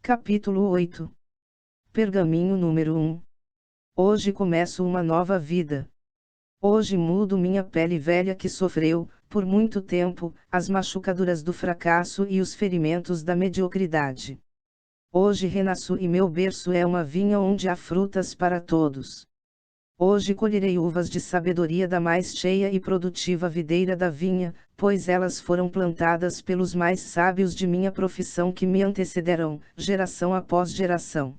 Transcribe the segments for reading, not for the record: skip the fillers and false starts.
Capítulo 8. Pergaminho número 1. Hoje começo uma nova vida. Hoje mudo minha pele velha que sofreu, por muito tempo, as machucaduras do fracasso e os ferimentos da mediocridade. Hoje renasço e meu berço é uma vinha onde há frutas para todos. Hoje colherei uvas de sabedoria da mais cheia e produtiva videira da vinha, pois elas foram plantadas pelos mais sábios de minha profissão que me antecederão, geração após geração.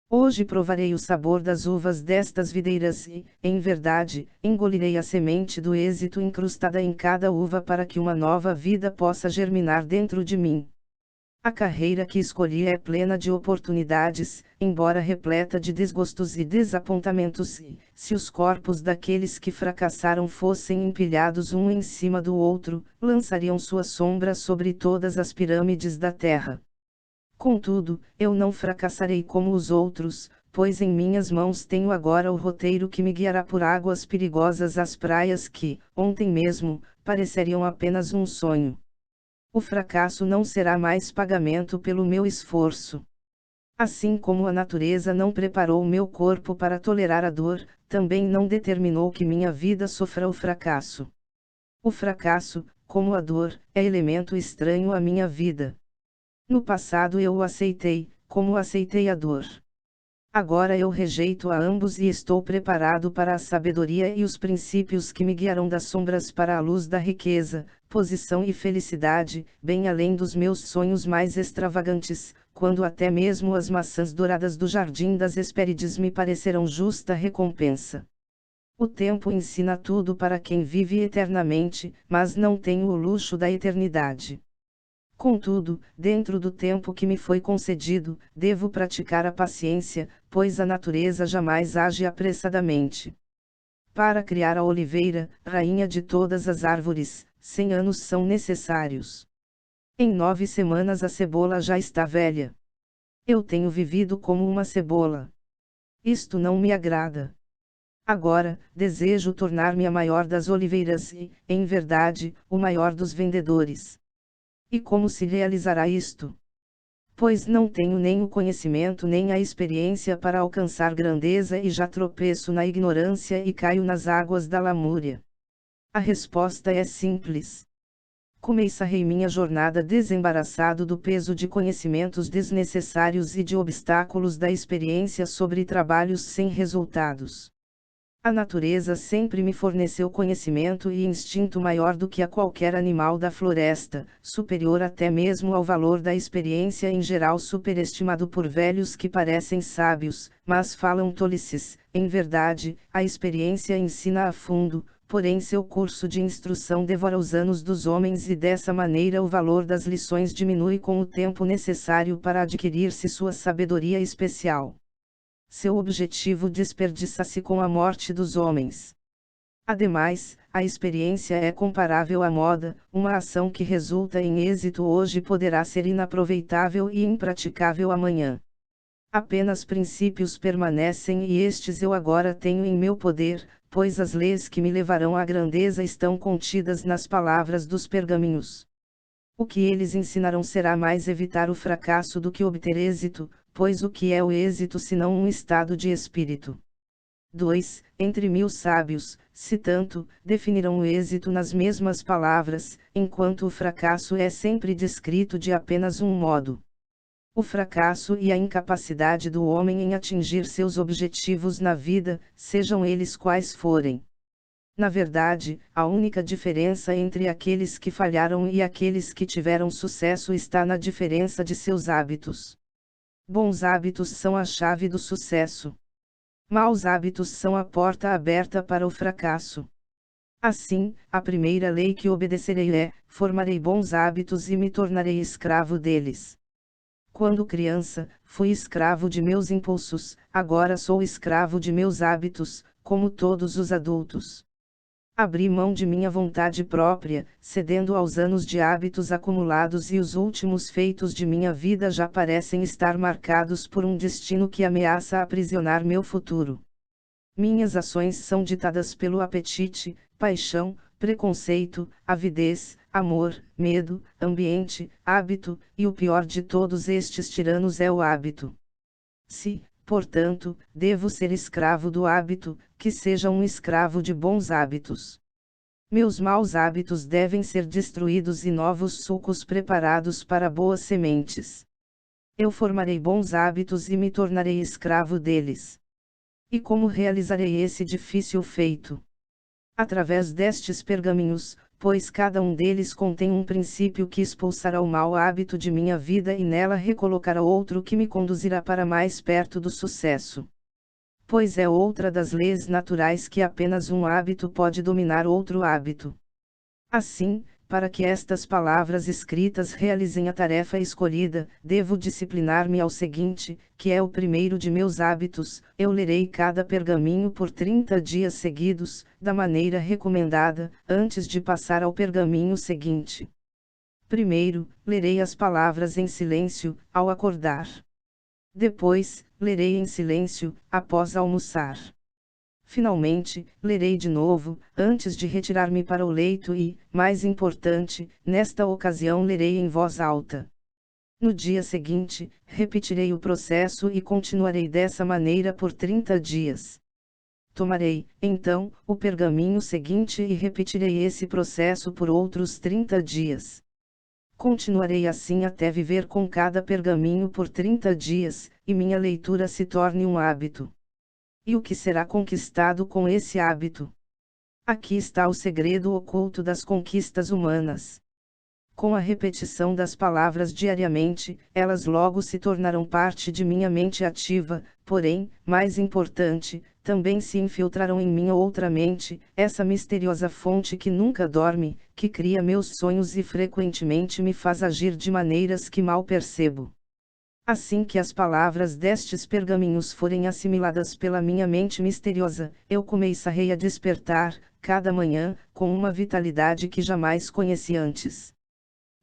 Hoje provarei o sabor das uvas destas videiras e, em verdade, engolirei a semente do êxito incrustada em cada uva para que uma nova vida possa germinar dentro de mim. A carreira que escolhi é plena de oportunidades, embora repleta de desgostos e desapontamentos e, se os corpos daqueles que fracassaram fossem empilhados um em cima do outro, lançariam sua sombra sobre todas as pirâmides da terra. Contudo, eu não fracassarei como os outros, pois em minhas mãos tenho agora o roteiro que me guiará por águas perigosas às praias que, ontem mesmo, pareceriam apenas um sonho. O fracasso não será mais pagamento pelo meu esforço. Assim como a natureza não preparou meu corpo para tolerar a dor, também não determinou que minha vida sofra o fracasso. O fracasso, como a dor, é elemento estranho à minha vida. No passado eu o aceitei, como aceitei a dor. Agora eu rejeito a ambos e estou preparado para a sabedoria e os princípios que me guiarão das sombras para a luz da riqueza, posição e felicidade, bem além dos meus sonhos mais extravagantes, quando até mesmo as maçãs douradas do jardim das Hespérides me parecerão justa recompensa. O tempo ensina tudo para quem vive eternamente, mas não tenho o luxo da eternidade. Contudo, dentro do tempo que me foi concedido, devo praticar a paciência, pois a natureza jamais age apressadamente. Para criar a oliveira, rainha de todas as árvores, 100 anos são necessários. Em 9 semanas a cebola já está velha. Eu tenho vivido como uma cebola. Isto não me agrada. Agora, desejo tornar-me a maior das oliveiras e, em verdade, o maior dos vendedores. E como se realizará isto? Pois não tenho nem o conhecimento nem a experiência para alcançar grandeza e já tropeço na ignorância e caio nas águas da lamúria. A resposta é simples. Comecei minha jornada desembaraçado do peso de conhecimentos desnecessários e de obstáculos da experiência sobre trabalhos sem resultados. A natureza sempre me forneceu conhecimento e instinto maior do que a qualquer animal da floresta, superior até mesmo ao valor da experiência em geral superestimado por velhos que parecem sábios, mas falam tolices. Em verdade, a experiência ensina a fundo, porém seu curso de instrução devora os anos dos homens e dessa maneira o valor das lições diminui com o tempo necessário para adquirir-se sua sabedoria especial. Seu objetivo desperdiça-se com a morte dos homens. Ademais, a experiência é comparável à moda, uma ação que resulta em êxito hoje poderá ser inaproveitável e impraticável amanhã. Apenas princípios permanecem e estes eu agora tenho em meu poder, pois as leis que me levarão à grandeza estão contidas nas palavras dos pergaminhos. O que eles ensinarão será mais evitar o fracasso do que obter êxito, pois o que é o êxito senão um estado de espírito? 2. Entre 1000 sábios, se tanto, definirão o êxito nas mesmas palavras, enquanto o fracasso é sempre descrito de apenas um modo. O fracasso e a incapacidade do homem em atingir seus objetivos na vida, sejam eles quais forem. Na verdade, a única diferença entre aqueles que falharam e aqueles que tiveram sucesso está na diferença de seus hábitos. Bons hábitos são a chave do sucesso. Maus hábitos são a porta aberta para o fracasso. Assim, a primeira lei que obedecerei é: formarei bons hábitos e me tornarei escravo deles. Quando criança, fui escravo de meus impulsos, agora sou escravo de meus hábitos, como todos os adultos. Abri mão de minha vontade própria, cedendo aos anos de hábitos acumulados e os últimos feitos de minha vida já parecem estar marcados por um destino que ameaça aprisionar meu futuro. Minhas ações são ditadas pelo apetite, paixão, preconceito, avidez, amor, medo, ambiente, hábito, e o pior de todos estes tiranos é o hábito. Se, portanto, devo ser escravo do hábito, que seja um escravo de bons hábitos. Meus maus hábitos devem ser destruídos e novos sulcos preparados para boas sementes. Eu formarei bons hábitos e me tornarei escravo deles. E como realizarei esse difícil feito? Através destes pergaminhos, pois cada um deles contém um princípio que expulsará o mau hábito de minha vida e nela recolocará outro que me conduzirá para mais perto do sucesso. Pois é outra das leis naturais que apenas um hábito pode dominar outro hábito. Assim, para que estas palavras escritas realizem a tarefa escolhida, devo disciplinar-me ao seguinte, que é o primeiro de meus hábitos: eu lerei cada pergaminho por 30 dias seguidos, da maneira recomendada, antes de passar ao pergaminho seguinte. Primeiro, lerei as palavras em silêncio, ao acordar. Depois, lerei em silêncio, após almoçar. Finalmente, lerei de novo, antes de retirar-me para o leito e, mais importante, nesta ocasião lerei em voz alta. No dia seguinte, repetirei o processo e continuarei dessa maneira por 30 dias. Tomarei, então, o pergaminho seguinte e repetirei esse processo por outros 30 dias. Continuarei assim até viver com cada pergaminho por 30 dias, e minha leitura se torne um hábito. E o que será conquistado com esse hábito? Aqui está o segredo oculto das conquistas humanas. Com a repetição das palavras diariamente, elas logo se tornarão parte de minha mente ativa, porém, mais importante, também se infiltrarão em minha outra mente, essa misteriosa fonte que nunca dorme, que cria meus sonhos e frequentemente me faz agir de maneiras que mal percebo. Assim que as palavras destes pergaminhos forem assimiladas pela minha mente misteriosa, eu começarei a despertar, cada manhã, com uma vitalidade que jamais conheci antes.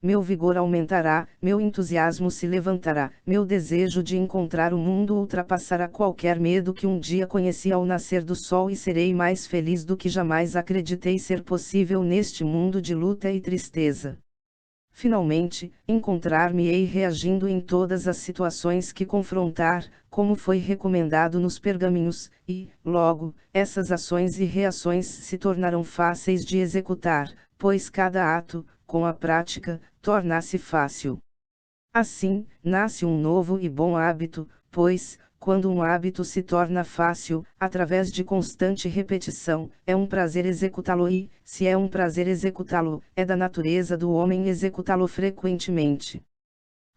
Meu vigor aumentará, meu entusiasmo se levantará, meu desejo de encontrar o mundo ultrapassará qualquer medo que um dia conheci ao nascer do sol e serei mais feliz do que jamais acreditei ser possível neste mundo de luta e tristeza. Finalmente, encontrar-me-ei reagindo em todas as situações que confrontar, como foi recomendado nos pergaminhos, e, logo, essas ações e reações se tornarão fáceis de executar, pois cada ato, com a prática, torna-se fácil. Assim, nasce um novo e bom hábito, pois, quando um hábito se torna fácil, através de constante repetição, é um prazer executá-lo e, se é um prazer executá-lo, é da natureza do homem executá-lo frequentemente.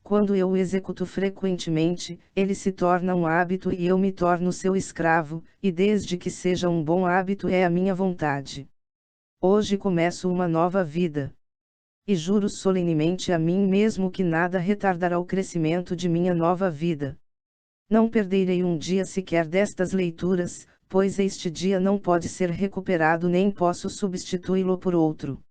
Quando eu o executo frequentemente, ele se torna um hábito e eu me torno seu escravo, e desde que seja um bom hábito é a minha vontade. Hoje começo uma nova vida. E juro solenemente a mim mesmo que nada retardará o crescimento de minha nova vida. Não perderei um dia sequer destas leituras, pois este dia não pode ser recuperado nem posso substituí-lo por outro.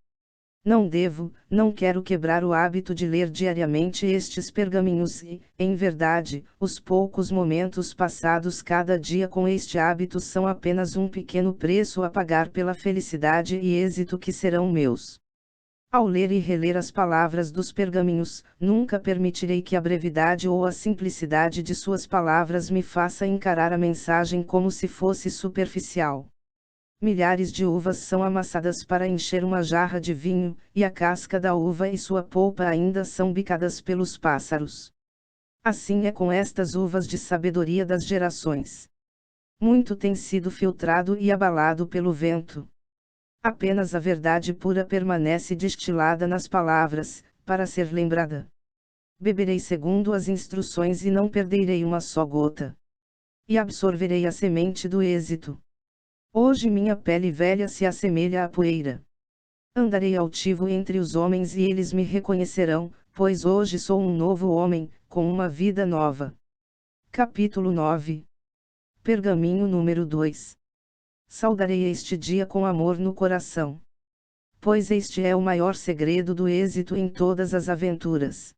Não quero quebrar o hábito de ler diariamente estes pergaminhos e, em verdade, os poucos momentos passados cada dia com este hábito são apenas um pequeno preço a pagar pela felicidade e êxito que serão meus. Ao ler e reler as palavras dos pergaminhos, nunca permitirei que a brevidade ou a simplicidade de suas palavras me faça encarar a mensagem como se fosse superficial. Milhares de uvas são amassadas para encher uma jarra de vinho, e a casca da uva e sua polpa ainda são bicadas pelos pássaros. Assim é com estas uvas de sabedoria das gerações. Muito tem sido filtrado e abalado pelo vento. Apenas a verdade pura permanece destilada nas palavras, para ser lembrada. Beberei segundo as instruções e não perderei uma só gota. E absorverei a semente do êxito. Hoje minha pele velha se assemelha à poeira. Andarei altivo entre os homens e eles me reconhecerão, pois hoje sou um novo homem, com uma vida nova. Capítulo 9. Pergaminho número 2. Saudarei este dia com amor no coração. Pois este é o maior segredo do êxito em todas as aventuras.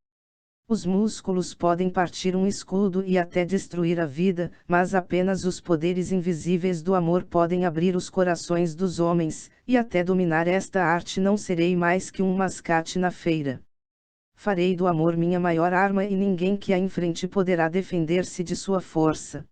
Os músculos podem partir um escudo e até destruir a vida, mas apenas os poderes invisíveis do amor podem abrir os corações dos homens, e até dominar esta arte não serei mais que um mascate na feira. Farei do amor minha maior arma e ninguém que a enfrente poderá defender-se de sua força.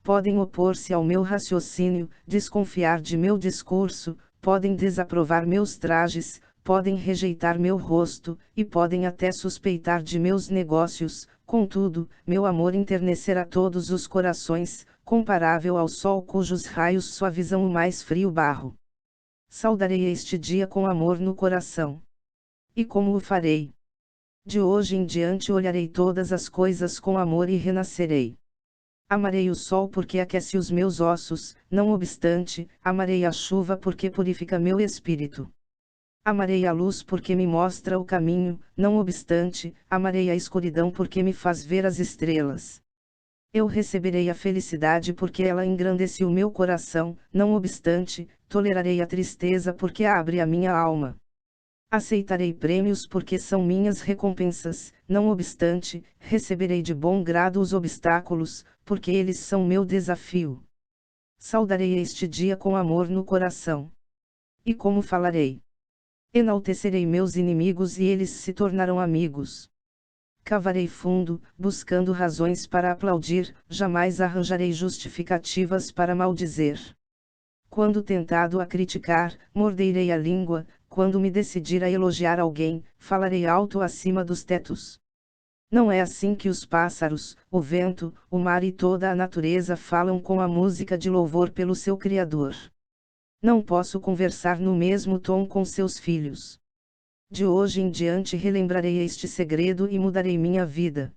Podem opor-se ao meu raciocínio, desconfiar de meu discurso, podem desaprovar meus trajes, podem rejeitar meu rosto, e podem até suspeitar de meus negócios, contudo, meu amor enternecerá todos os corações, comparável ao sol cujos raios suavizam o mais frio barro. Saudarei este dia com amor no coração. E como o farei? De hoje em diante olharei todas as coisas com amor e renascerei. Amarei o sol porque aquece os meus ossos, não obstante, amarei a chuva porque purifica meu espírito. Amarei a luz porque me mostra o caminho, não obstante, amarei a escuridão porque me faz ver as estrelas. Eu receberei a felicidade porque ela engrandece o meu coração, não obstante, tolerarei a tristeza porque abre a minha alma. Aceitarei prêmios porque são minhas recompensas, não obstante, receberei de bom grado os obstáculos, porque eles são meu desafio. Saudarei este dia com amor no coração. E como falarei? Enaltecerei meus inimigos e eles se tornarão amigos. Cavarei fundo, buscando razões para aplaudir, jamais arranjarei justificativas para maldizer. Quando tentado a criticar, morderei a língua, quando me decidir a elogiar alguém, falarei alto acima dos tetos. Não é assim que os pássaros, o vento, o mar e toda a natureza falam com a música de louvor pelo seu Criador. Não posso conversar no mesmo tom com seus filhos. De hoje em diante relembrarei este segredo e mudarei minha vida.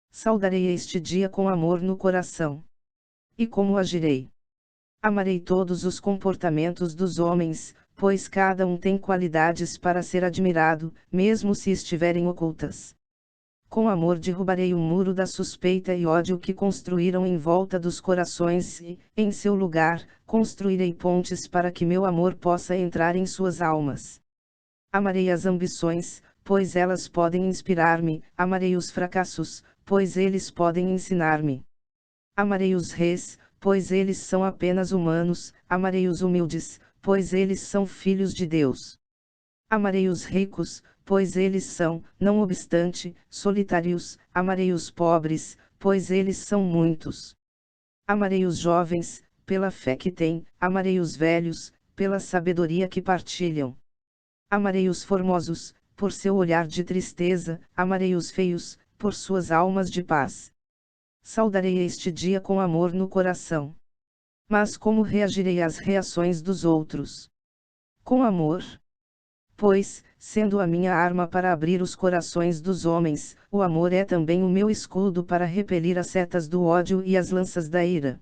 Saudarei este dia com amor no coração. E como agirei? Amarei todos os comportamentos dos homens, pois cada um tem qualidades para ser admirado, mesmo se estiverem ocultas. Com amor derrubarei o muro da suspeita e ódio que construíram em volta dos corações e, em seu lugar, construirei pontes para que meu amor possa entrar em suas almas. Amarei as ambições, pois elas podem inspirar-me, amarei os fracassos, pois eles podem ensinar-me. Amarei os reis, pois eles são apenas humanos, amarei os humildes, pois eles são filhos de Deus. Amarei os ricos, pois eles são, não obstante, solitários, amarei os pobres, pois eles são muitos. Amarei os jovens, pela fé que têm, amarei os velhos, pela sabedoria que partilham. Amarei os formosos, por seu olhar de tristeza, amarei os feios, por suas almas de paz. Saudarei este dia com amor no coração. Mas como reagirei às reações dos outros? Com amor. Pois, sendo a minha arma para abrir os corações dos homens, o amor é também o meu escudo para repelir as setas do ódio e as lanças da ira.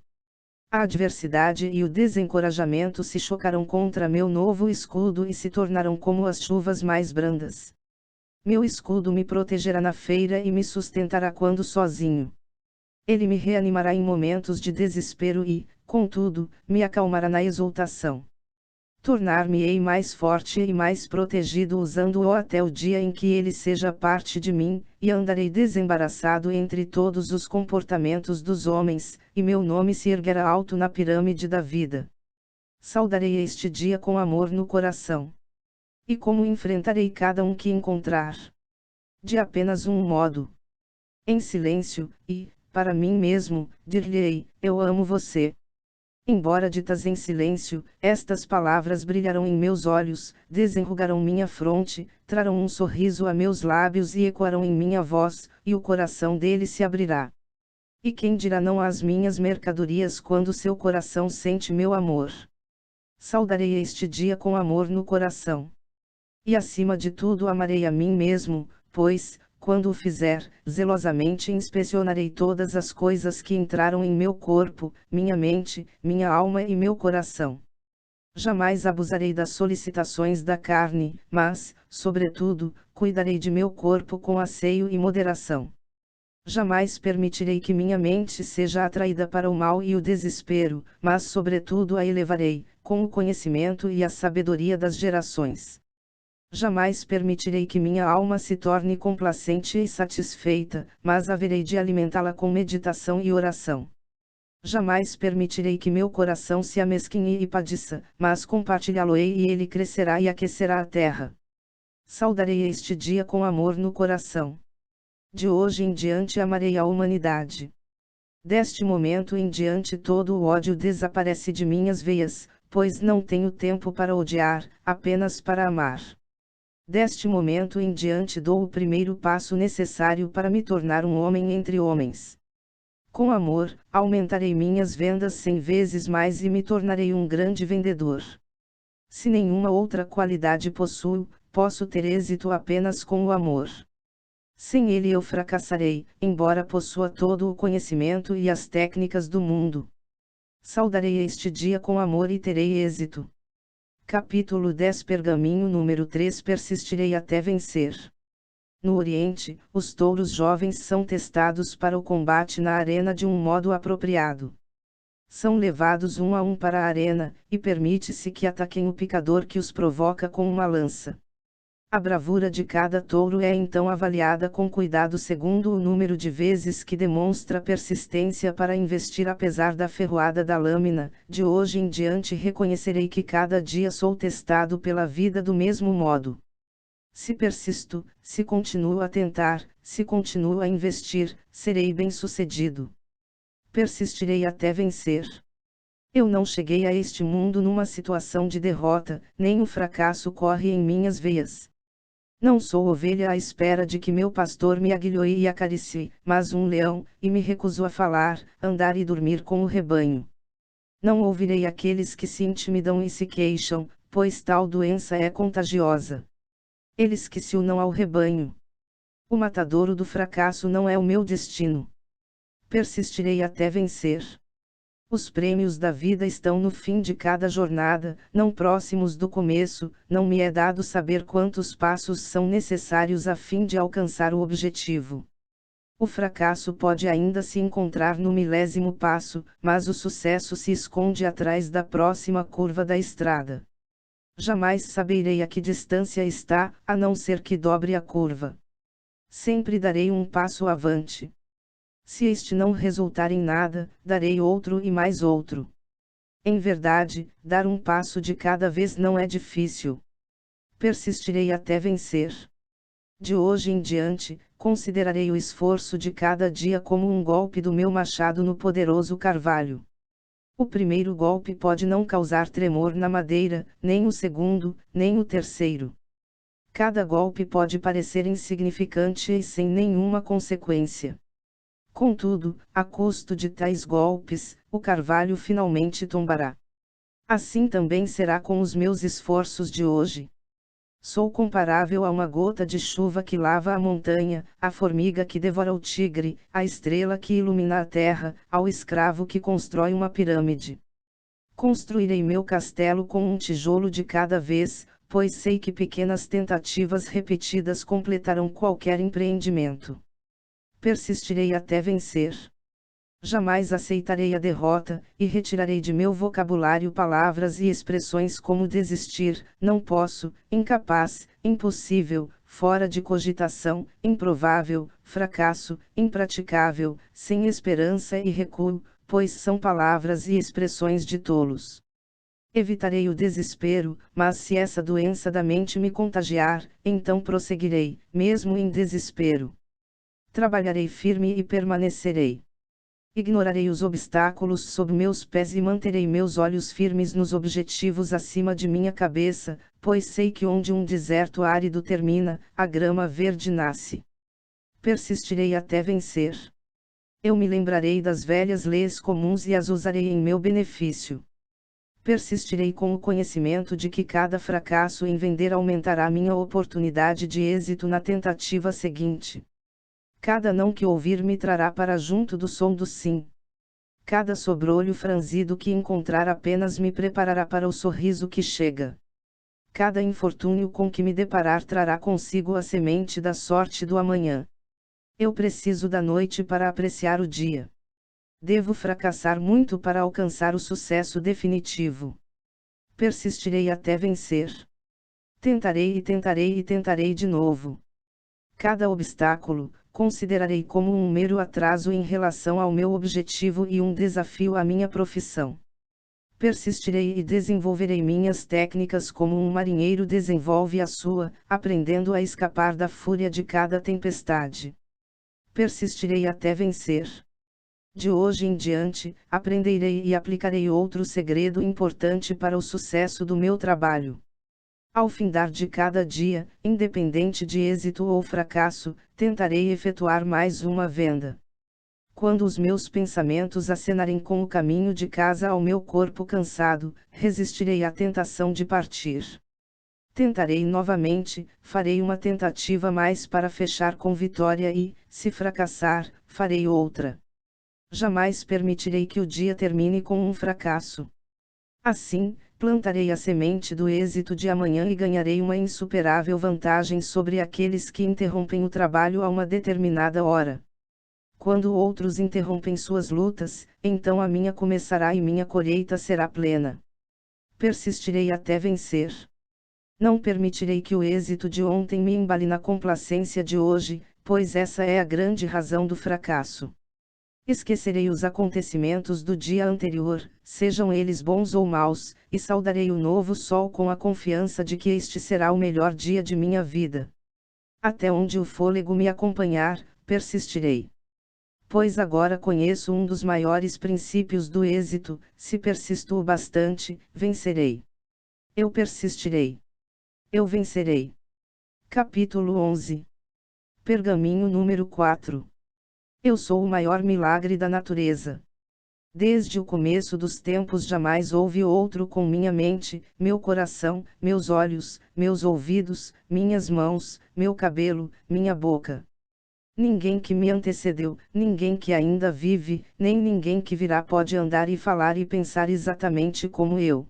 A adversidade e o desencorajamento se chocarão contra meu novo escudo e se tornarão como as chuvas mais brandas. Meu escudo me protegerá na feira e me sustentará quando sozinho. Ele me reanimará em momentos de desespero e, contudo, me acalmará na exultação. Tornar-me-ei mais forte e mais protegido usando-o até o dia em que ele seja parte de mim, e andarei desembaraçado entre todos os comportamentos dos homens, e meu nome se erguerá alto na pirâmide da vida. Saudarei este dia com amor no coração. E como enfrentarei cada um que encontrar? De apenas um modo. Em silêncio, e, para mim mesmo, dir-lhe-ei, eu amo você. Embora ditas em silêncio, estas palavras brilharão em meus olhos, desenrugarão minha fronte, trarão um sorriso a meus lábios e ecoarão em minha voz, e o coração dele se abrirá. E quem dirá não às minhas mercadorias quando seu coração sente meu amor? Saudarei este dia com amor no coração. E acima de tudo amarei a mim mesmo, pois, quando o fizer, zelosamente inspecionarei todas as coisas que entraram em meu corpo, minha mente, minha alma e meu coração. Jamais abusarei das solicitações da carne, mas, sobretudo, cuidarei de meu corpo com asseio e moderação. Jamais permitirei que minha mente seja atraída para o mal e o desespero, mas sobretudo a elevarei, com o conhecimento e a sabedoria das gerações. Jamais permitirei que minha alma se torne complacente e satisfeita, mas haverei de alimentá-la com meditação e oração. Jamais permitirei que meu coração se amesquinhe e padeça, mas compartilhá-lo-ei e ele crescerá e aquecerá a terra. Saudarei este dia com amor no coração. De hoje em diante amarei a humanidade. Deste momento em diante todo o ódio desaparece de minhas veias, pois não tenho tempo para odiar, apenas para amar. Deste momento em diante dou o primeiro passo necessário para me tornar um homem entre homens. Com amor, aumentarei minhas vendas 100 vezes mais e me tornarei um grande vendedor. Se nenhuma outra qualidade possuo, posso ter êxito apenas com o amor. Sem ele eu fracassarei, embora possua todo o conhecimento e as técnicas do mundo. Saudarei este dia com amor e terei êxito. Capítulo 10 Pergaminho número 3 Persistirei até vencer. No Oriente, os touros jovens são testados para o combate na arena de um modo apropriado. São levados um a um para a arena, e permite-se que ataquem o picador que os provoca com uma lança. A bravura de cada touro é então avaliada com cuidado segundo o número de vezes que demonstra persistência para investir apesar da ferroada da lâmina. De hoje em diante reconhecerei que cada dia sou testado pela vida do mesmo modo. Se persisto, se continuo a tentar, se continuo a investir, serei bem-sucedido. Persistirei até vencer. Eu não cheguei a este mundo numa situação de derrota, nem o fracasso corre em minhas veias. Não sou ovelha à espera de que meu pastor me aguilhoe e acaricie, mas um leão, e me recuso a falar, andar e dormir com o rebanho. Não ouvirei aqueles que se intimidam e se queixam, pois tal doença é contagiosa. Eles que se unam ao rebanho. O matadouro do fracasso não é o meu destino. Persistirei até vencer. Os prêmios da vida estão no fim de cada jornada, não próximos do começo. Não me é dado saber quantos passos são necessários a fim de alcançar o objetivo. O fracasso pode ainda se encontrar no 10º passo, mas o sucesso se esconde atrás da próxima curva da estrada. Jamais saberei a que distância está, a não ser que dobre a curva. Sempre darei um passo avante. Se este não resultar em nada, darei outro e mais outro. Em verdade, dar um passo de cada vez não é difícil. Persistirei até vencer. De hoje em diante, considerarei o esforço de cada dia como um golpe do meu machado no poderoso carvalho. O primeiro golpe pode não causar tremor na madeira, nem o segundo, nem o terceiro. Cada golpe pode parecer insignificante e sem nenhuma consequência. Contudo, a custo de tais golpes, o carvalho finalmente tombará. Assim também será com os meus esforços de hoje. Sou comparável a uma gota de chuva que lava a montanha, à formiga que devora o tigre, à estrela que ilumina a terra, ao escravo que constrói uma pirâmide. Construirei meu castelo com um tijolo de cada vez, pois sei que pequenas tentativas repetidas completarão qualquer empreendimento. Persistirei até vencer. Jamais aceitarei a derrota, e retirarei de meu vocabulário palavras e expressões como desistir, não posso, incapaz, impossível, fora de cogitação, improvável, fracasso, impraticável, sem esperança e recuo, pois são palavras e expressões de tolos. Evitarei o desespero, mas se essa doença da mente me contagiar, então prosseguirei, mesmo em desespero. Trabalharei firme e permanecerei. Ignorarei os obstáculos sob meus pés e manterei meus olhos firmes nos objetivos acima de minha cabeça, pois sei que onde um deserto árido termina, a grama verde nasce. Persistirei até vencer. Eu me lembrarei das velhas leis comuns e as usarei em meu benefício. Persistirei com o conhecimento de que cada fracasso em vender aumentará minha oportunidade de êxito na tentativa seguinte. Cada não que ouvir me trará para junto do som do sim. Cada sobrolho franzido que encontrar apenas me preparará para o sorriso que chega. Cada infortúnio com que me deparar trará consigo a semente da sorte do amanhã. Eu preciso da noite para apreciar o dia. Devo fracassar muito para alcançar o sucesso definitivo. Persistirei até vencer. Tentarei e tentarei e tentarei de novo. Cada obstáculo, considerarei como um mero atraso em relação ao meu objetivo e um desafio à minha profissão. Persistirei e desenvolverei minhas técnicas como um marinheiro desenvolve a sua, aprendendo a escapar da fúria de cada tempestade. Persistirei até vencer. De hoje em diante, aprenderei e aplicarei outro segredo importante para o sucesso do meu trabalho. Ao findar de cada dia, independente de êxito ou fracasso, tentarei efetuar mais uma venda. Quando os meus pensamentos acenarem com o caminho de casa ao meu corpo cansado, resistirei à tentação de partir. Tentarei novamente, farei uma tentativa mais para fechar com vitória e, se fracassar, farei outra. Jamais permitirei que o dia termine com um fracasso. Assim, plantarei a semente do êxito de amanhã e ganharei uma insuperável vantagem sobre aqueles que interrompem o trabalho a uma determinada hora. Quando outros interrompem suas lutas, então a minha começará e minha colheita será plena. Persistirei até vencer. Não permitirei que o êxito de ontem me embale na complacência de hoje, pois essa é a grande razão do fracasso. Esquecerei os acontecimentos do dia anterior, sejam eles bons ou maus, e saudarei o novo sol com a confiança de que este será o melhor dia de minha vida. Até onde o fôlego me acompanhar, persistirei. Pois agora conheço um dos maiores princípios do êxito: se persisto o bastante, vencerei. Eu persistirei. Eu vencerei. Capítulo 11. Pergaminho número 4. Eu sou o maior milagre da natureza. Desde o começo dos tempos jamais houve outro com minha mente, meu coração, meus olhos, meus ouvidos, minhas mãos, meu cabelo, minha boca. Ninguém que me antecedeu, ninguém que ainda vive, nem ninguém que virá pode andar e falar e pensar exatamente como eu.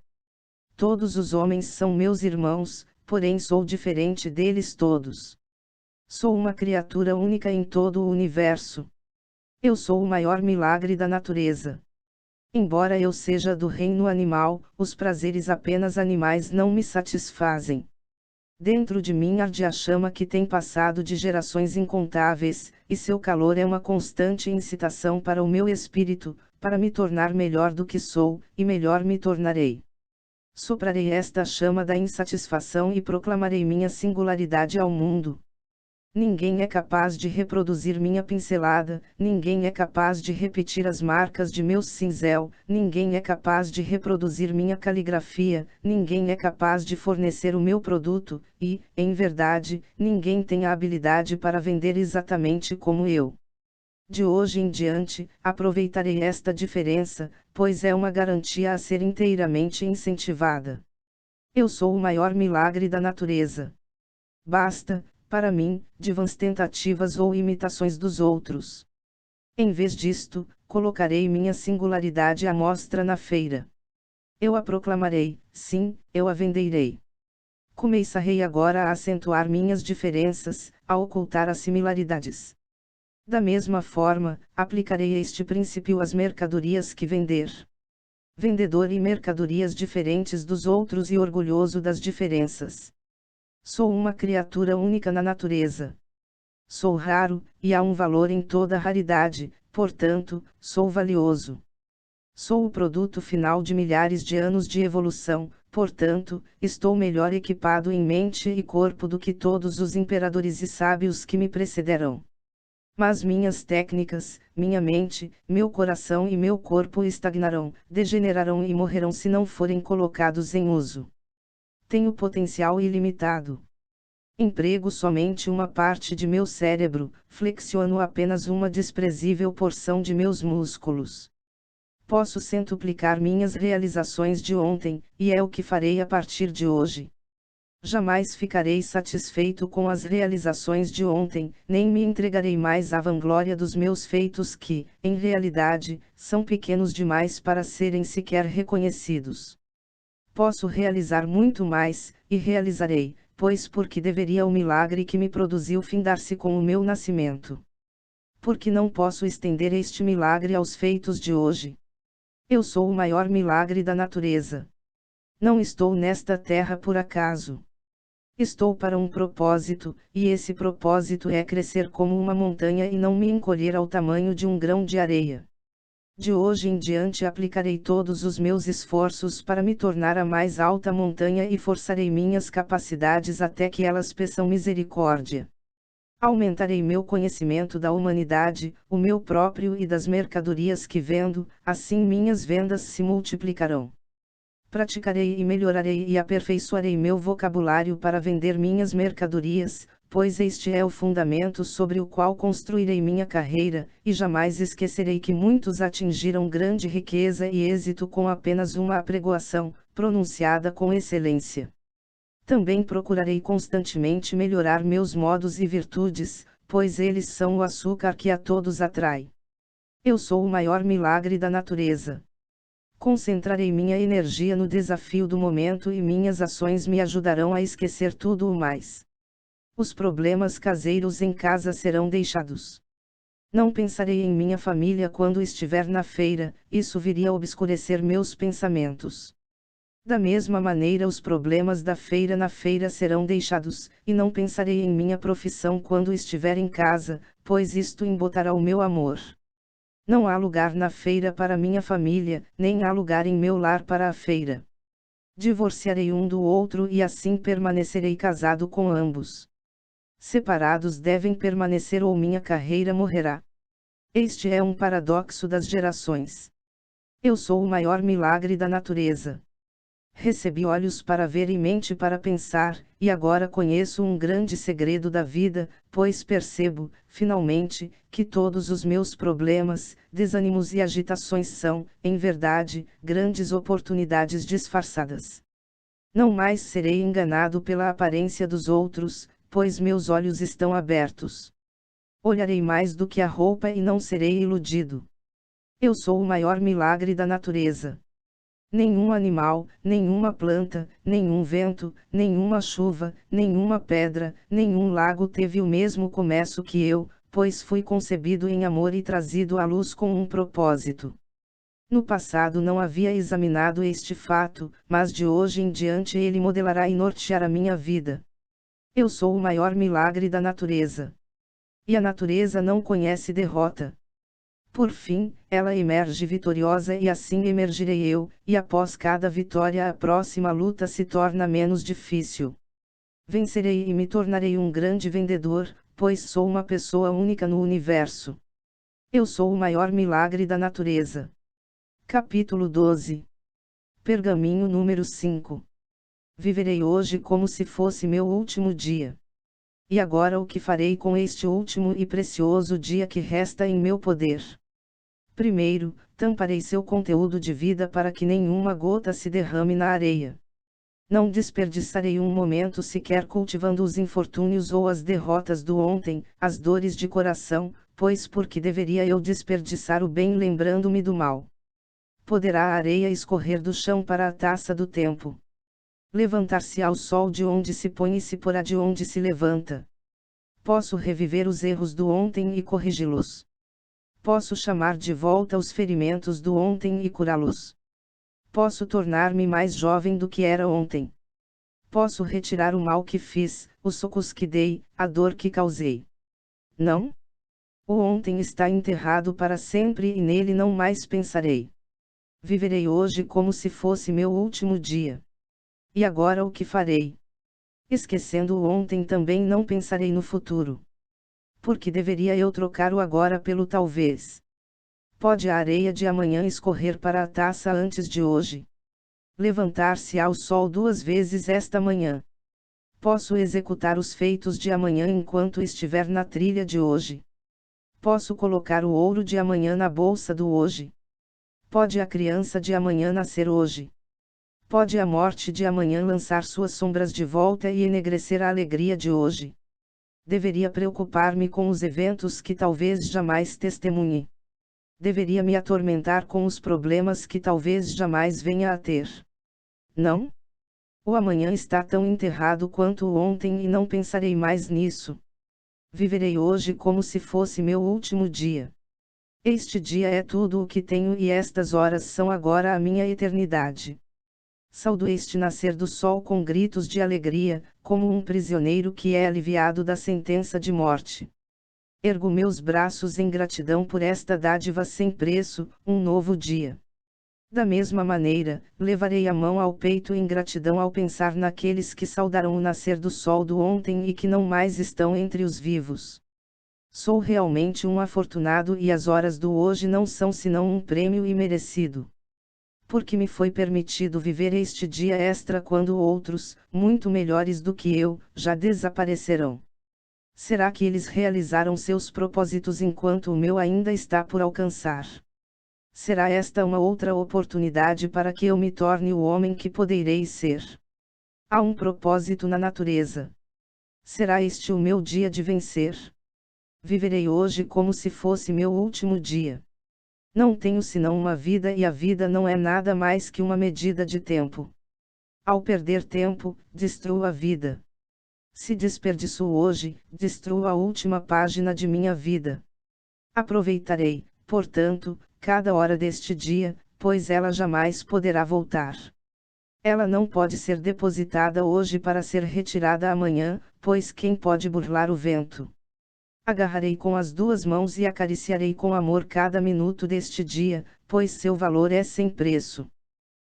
Todos os homens são meus irmãos, porém sou diferente deles todos. Sou uma criatura única em todo o universo. Eu sou o maior milagre da natureza. Embora eu seja do reino animal, os prazeres apenas animais não me satisfazem. Dentro de mim arde a chama que tem passado de gerações incontáveis, e seu calor é uma constante incitação para o meu espírito, para me tornar melhor do que sou, e melhor me tornarei. Soprarei esta chama da insatisfação e proclamarei minha singularidade ao mundo. Ninguém é capaz de reproduzir minha pincelada, ninguém é capaz de repetir as marcas de meu cinzel, ninguém é capaz de reproduzir minha caligrafia, ninguém é capaz de fornecer o meu produto, e, em verdade, ninguém tem a habilidade para vender exatamente como eu. De hoje em diante, aproveitarei esta diferença, pois é uma garantia a ser inteiramente incentivada. Eu sou o maior milagre da natureza. Basta, para mim, de vãs tentativas ou imitações dos outros. Em vez disto, colocarei minha singularidade à mostra na feira. Eu a proclamarei, sim, eu a venderei. Começarei agora a acentuar minhas diferenças, a ocultar as similaridades. Da mesma forma, aplicarei este princípio às mercadorias que vender. Vendedor e mercadorias diferentes dos outros e orgulhoso das diferenças. Sou uma criatura única na natureza. Sou raro, e há um valor em toda raridade, portanto, sou valioso. Sou o produto final de milhares de anos de evolução, portanto, estou melhor equipado em mente e corpo do que todos os imperadores e sábios que me precederão. Mas minhas técnicas, minha mente, meu coração e meu corpo estagnarão, degenerarão e morrerão se não forem colocados em uso. Tenho potencial ilimitado. Emprego somente uma parte de meu cérebro, flexiono apenas uma desprezível porção de meus músculos. Posso centuplicar minhas realizações de ontem, e é o que farei a partir de hoje. Jamais ficarei satisfeito com as realizações de ontem, nem me entregarei mais à vanglória dos meus feitos que, em realidade, são pequenos demais para serem sequer reconhecidos. Posso realizar muito mais, e realizarei, pois porque deveria o milagre que me produziu findar-se com o meu nascimento. Porque não posso estender este milagre aos feitos de hoje. Eu sou o maior milagre da natureza. Não estou nesta terra por acaso. Estou para um propósito, e esse propósito é crescer como uma montanha e não me encolher ao tamanho de um grão de areia. De hoje em diante aplicarei todos os meus esforços para me tornar a mais alta montanha e forçarei minhas capacidades até que elas peçam misericórdia. Aumentarei meu conhecimento da humanidade, o meu próprio e das mercadorias que vendo, assim minhas vendas se multiplicarão. Praticarei e melhorarei e aperfeiçoarei meu vocabulário para vender minhas mercadorias, pois este é o fundamento sobre o qual construirei minha carreira, e jamais esquecerei que muitos atingiram grande riqueza e êxito com apenas uma apregoação, pronunciada com excelência. Também procurarei constantemente melhorar meus modos e virtudes, pois eles são o açúcar que a todos atrai. Eu sou o maior milagre da natureza. Concentrarei minha energia no desafio do momento e minhas ações me ajudarão a esquecer tudo o mais. Os problemas caseiros em casa serão deixados. Não pensarei em minha família quando estiver na feira, isso viria a obscurecer meus pensamentos. Da mesma maneira, os problemas da feira na feira serão deixados, e não pensarei em minha profissão quando estiver em casa, pois isto embotará o meu amor. Não há lugar na feira para minha família, nem há lugar em meu lar para a feira. Divorciarei um do outro e assim permanecerei casado com ambos. Separados devem permanecer ou minha carreira morrerá. Este é um paradoxo das gerações. Eu sou o maior milagre da natureza. Recebi olhos para ver e mente para pensar, e agora conheço um grande segredo da vida, pois percebo, finalmente, que todos os meus problemas, desânimos e agitações são, em verdade, grandes oportunidades disfarçadas. Não mais serei enganado pela aparência dos outros, pois meus olhos estão abertos. Olharei mais do que a roupa e não serei iludido. Eu sou o maior milagre da natureza. Nenhum animal, nenhuma planta, nenhum vento, nenhuma chuva, nenhuma pedra, nenhum lago teve o mesmo começo que eu, pois fui concebido em amor e trazido à luz com um propósito. No passado não havia examinado este fato, mas de hoje em diante ele modelará e norteará minha vida. Eu sou o maior milagre da natureza. E a natureza não conhece derrota. Por fim, ela emerge vitoriosa e assim emergirei eu, e após cada vitória a próxima luta se torna menos difícil. Vencerei e me tornarei um grande vendedor, pois sou uma pessoa única no universo. Eu sou o maior milagre da natureza. Capítulo 12. Pergaminho número 5. Viverei hoje como se fosse meu último dia. E agora o que farei com este último e precioso dia que resta em meu poder? Primeiro, tamparei seu conteúdo de vida para que nenhuma gota se derrame na areia. Não desperdiçarei um momento sequer cultivando os infortúnios ou as derrotas do ontem, as dores de coração, pois por que deveria eu desperdiçar o bem lembrando-me do mal? Poderá a areia escorrer do chão para a taça do tempo. Levantar-se ao sol de onde se põe e se porá de onde se levanta. Posso reviver os erros do ontem e corrigi-los. Posso chamar de volta os ferimentos do ontem e curá-los. Posso tornar-me mais jovem do que era ontem. Posso retirar o mal que fiz, os socos que dei, a dor que causei. Não? O ontem está enterrado para sempre e nele não mais pensarei. Viverei hoje como se fosse meu último dia. E agora o que farei? Esquecendo o ontem também não pensarei no futuro. Por que deveria eu trocar o agora pelo talvez? Pode a areia de amanhã escorrer para a taça antes de hoje? Levantar-se ao sol 2 vezes esta manhã. Posso executar os feitos de amanhã enquanto estiver na trilha de hoje. Posso colocar o ouro de amanhã na bolsa do hoje. Pode a criança de amanhã nascer hoje. Pode a morte de amanhã lançar suas sombras de volta e enegrecer a alegria de hoje. Deveria preocupar-me com os eventos que talvez jamais testemunhe. Deveria me atormentar com os problemas que talvez jamais venha a ter. Não? O amanhã está tão enterrado quanto o ontem e não pensarei mais nisso. Viverei hoje como se fosse meu último dia. Este dia é tudo o que tenho e estas horas são agora a minha eternidade. Saudo este nascer do sol com gritos de alegria, como um prisioneiro que é aliviado da sentença de morte. Ergo meus braços em gratidão por esta dádiva sem preço, um novo dia. Da mesma maneira, levarei a mão ao peito em gratidão ao pensar naqueles que saudaram o nascer do sol do ontem e que não mais estão entre os vivos. Sou realmente um afortunado e as horas do hoje não são senão um prêmio imerecido. Porque me foi permitido viver este dia extra quando outros, muito melhores do que eu, já desaparecerão. Será que eles realizaram seus propósitos enquanto o meu ainda está por alcançar? Será esta uma outra oportunidade para que eu me torne o homem que poderei ser? Há um propósito na natureza. Será este o meu dia de vencer? Viverei hoje como se fosse meu último dia. Não tenho senão uma vida e a vida não é nada mais que uma medida de tempo. Ao perder tempo, destruo a vida. Se desperdiço hoje, destruo a última página de minha vida. Aproveitarei, portanto, cada hora deste dia, pois ela jamais poderá voltar. Ela não pode ser depositada hoje para ser retirada amanhã, pois quem pode burlar o vento? Agarrarei com as duas mãos e acariciarei com amor cada minuto deste dia, pois seu valor é sem preço.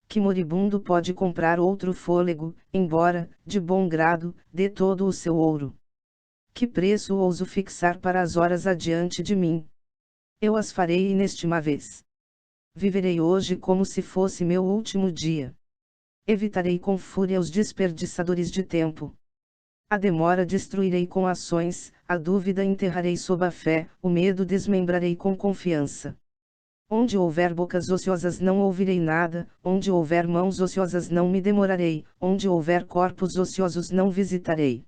Que moribundo pode comprar outro fôlego, embora, de bom grado, dê todo o seu ouro? Que preço ouso fixar para as horas adiante de mim? Eu as farei inestimáveis. Viverei hoje como se fosse meu último dia. Evitarei com fúria os desperdiçadores de tempo. A demora destruirei com ações, a dúvida enterrarei sob a fé, o medo desmembrarei com confiança. Onde houver bocas ociosas não ouvirei nada, onde houver mãos ociosas não me demorarei, onde houver corpos ociosos não visitarei.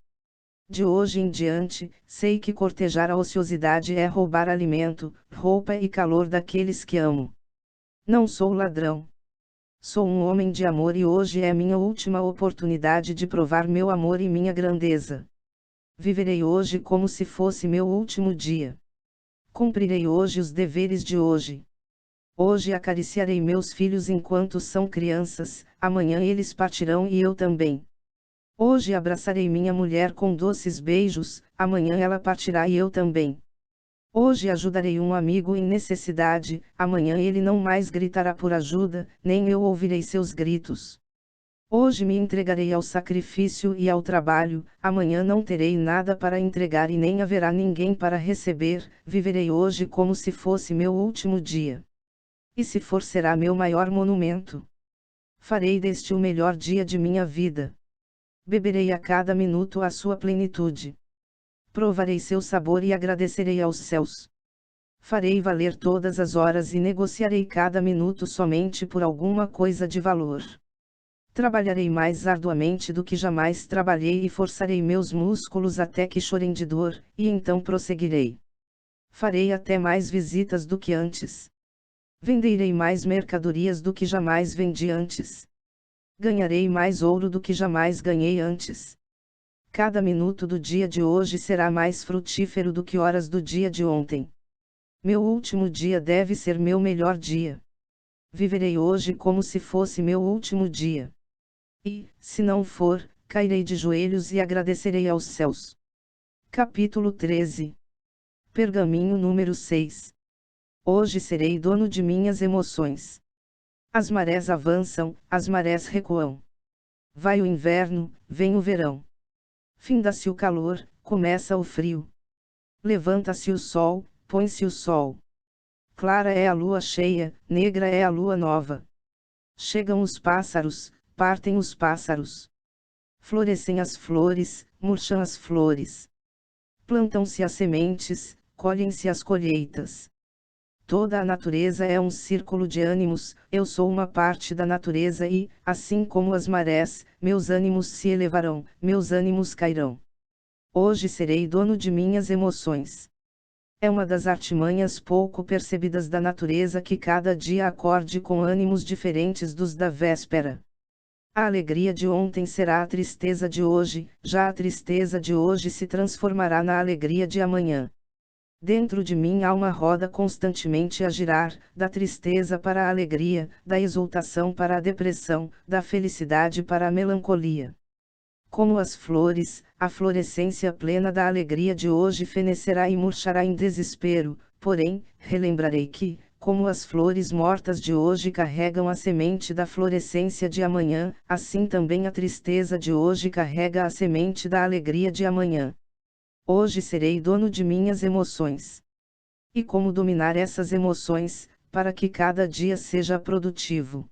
De hoje em diante, sei que cortejar a ociosidade é roubar alimento, roupa e calor daqueles que amo. Não sou ladrão. Sou um homem de amor e hoje é minha última oportunidade de provar meu amor e minha grandeza. Viverei hoje como se fosse meu último dia. Cumprirei hoje os deveres de hoje. Hoje acariciarei meus filhos enquanto são crianças, amanhã eles partirão e eu também. Hoje abraçarei minha mulher com doces beijos, amanhã ela partirá e eu também. Hoje ajudarei um amigo em necessidade, amanhã ele não mais gritará por ajuda, nem eu ouvirei seus gritos. Hoje me entregarei ao sacrifício e ao trabalho, amanhã não terei nada para entregar e nem haverá ninguém para receber, viverei hoje como se fosse meu último dia. E se for será meu maior monumento. Farei deste o melhor dia de minha vida. Beberei a cada minuto a sua plenitude. Provarei seu sabor e agradecerei aos céus. Farei valer todas as horas e negociarei cada minuto somente por alguma coisa de valor. Trabalharei mais arduamente do que jamais trabalhei e forçarei meus músculos até que chorem de dor, e então prosseguirei. Farei até mais visitas do que antes. Venderei mais mercadorias do que jamais vendi antes. Ganharei mais ouro do que jamais ganhei antes. Cada minuto do dia de hoje será mais frutífero do que horas do dia de ontem. Meu último dia deve ser meu melhor dia. Viverei hoje como se fosse meu último dia. E, se não for, cairei de joelhos e agradecerei aos céus. Capítulo 13. Pergaminho número 6. Hoje serei dono de minhas emoções. As marés avançam, as marés recuam. Vai o inverno, vem o verão. Finda-se o calor, começa o frio. Levanta-se o sol, põe-se o sol. Clara é a lua cheia, negra é a lua nova. Chegam os pássaros, partem os pássaros. Florescem as flores, murcham as flores. Plantam-se as sementes, colhem-se as colheitas. Toda a natureza é um círculo de ânimos, eu sou uma parte da natureza e, assim como as marés, meus ânimos se elevarão, meus ânimos cairão. Hoje serei dono de minhas emoções. É uma das artimanhas pouco percebidas da natureza que cada dia acorde com ânimos diferentes dos da véspera. A alegria de ontem será a tristeza de hoje, já a tristeza de hoje se transformará na alegria de amanhã. Dentro de mim há uma roda constantemente a girar, da tristeza para a alegria, da exultação para a depressão, da felicidade para a melancolia. Como as flores, a florescência plena da alegria de hoje fenecerá e murchará em desespero, porém, relembrarei que, como as flores mortas de hoje carregam a semente da florescência de amanhã, assim também a tristeza de hoje carrega a semente da alegria de amanhã. Hoje serei dono de minhas emoções. E como dominar essas emoções, para que cada dia seja produtivo?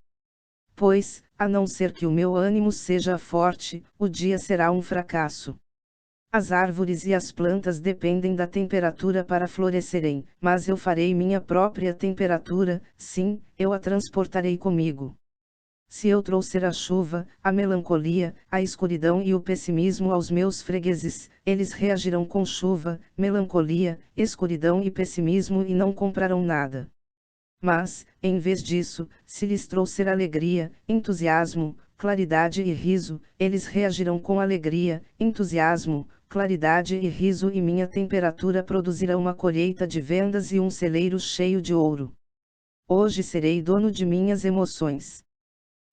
Pois, a não ser que o meu ânimo seja forte, o dia será um fracasso. As árvores e as plantas dependem da temperatura para florescerem, mas eu farei minha própria temperatura, sim, eu a transportarei comigo. Se eu trouxer a chuva, a melancolia, a escuridão e o pessimismo aos meus fregueses, eles reagirão com chuva, melancolia, escuridão e pessimismo e não comprarão nada. Mas, em vez disso, se lhes trouxer alegria, entusiasmo, claridade e riso, eles reagirão com alegria, entusiasmo, claridade e riso e minha temperatura produzirá uma colheita de vendas e um celeiro cheio de ouro. Hoje serei dono de minhas emoções.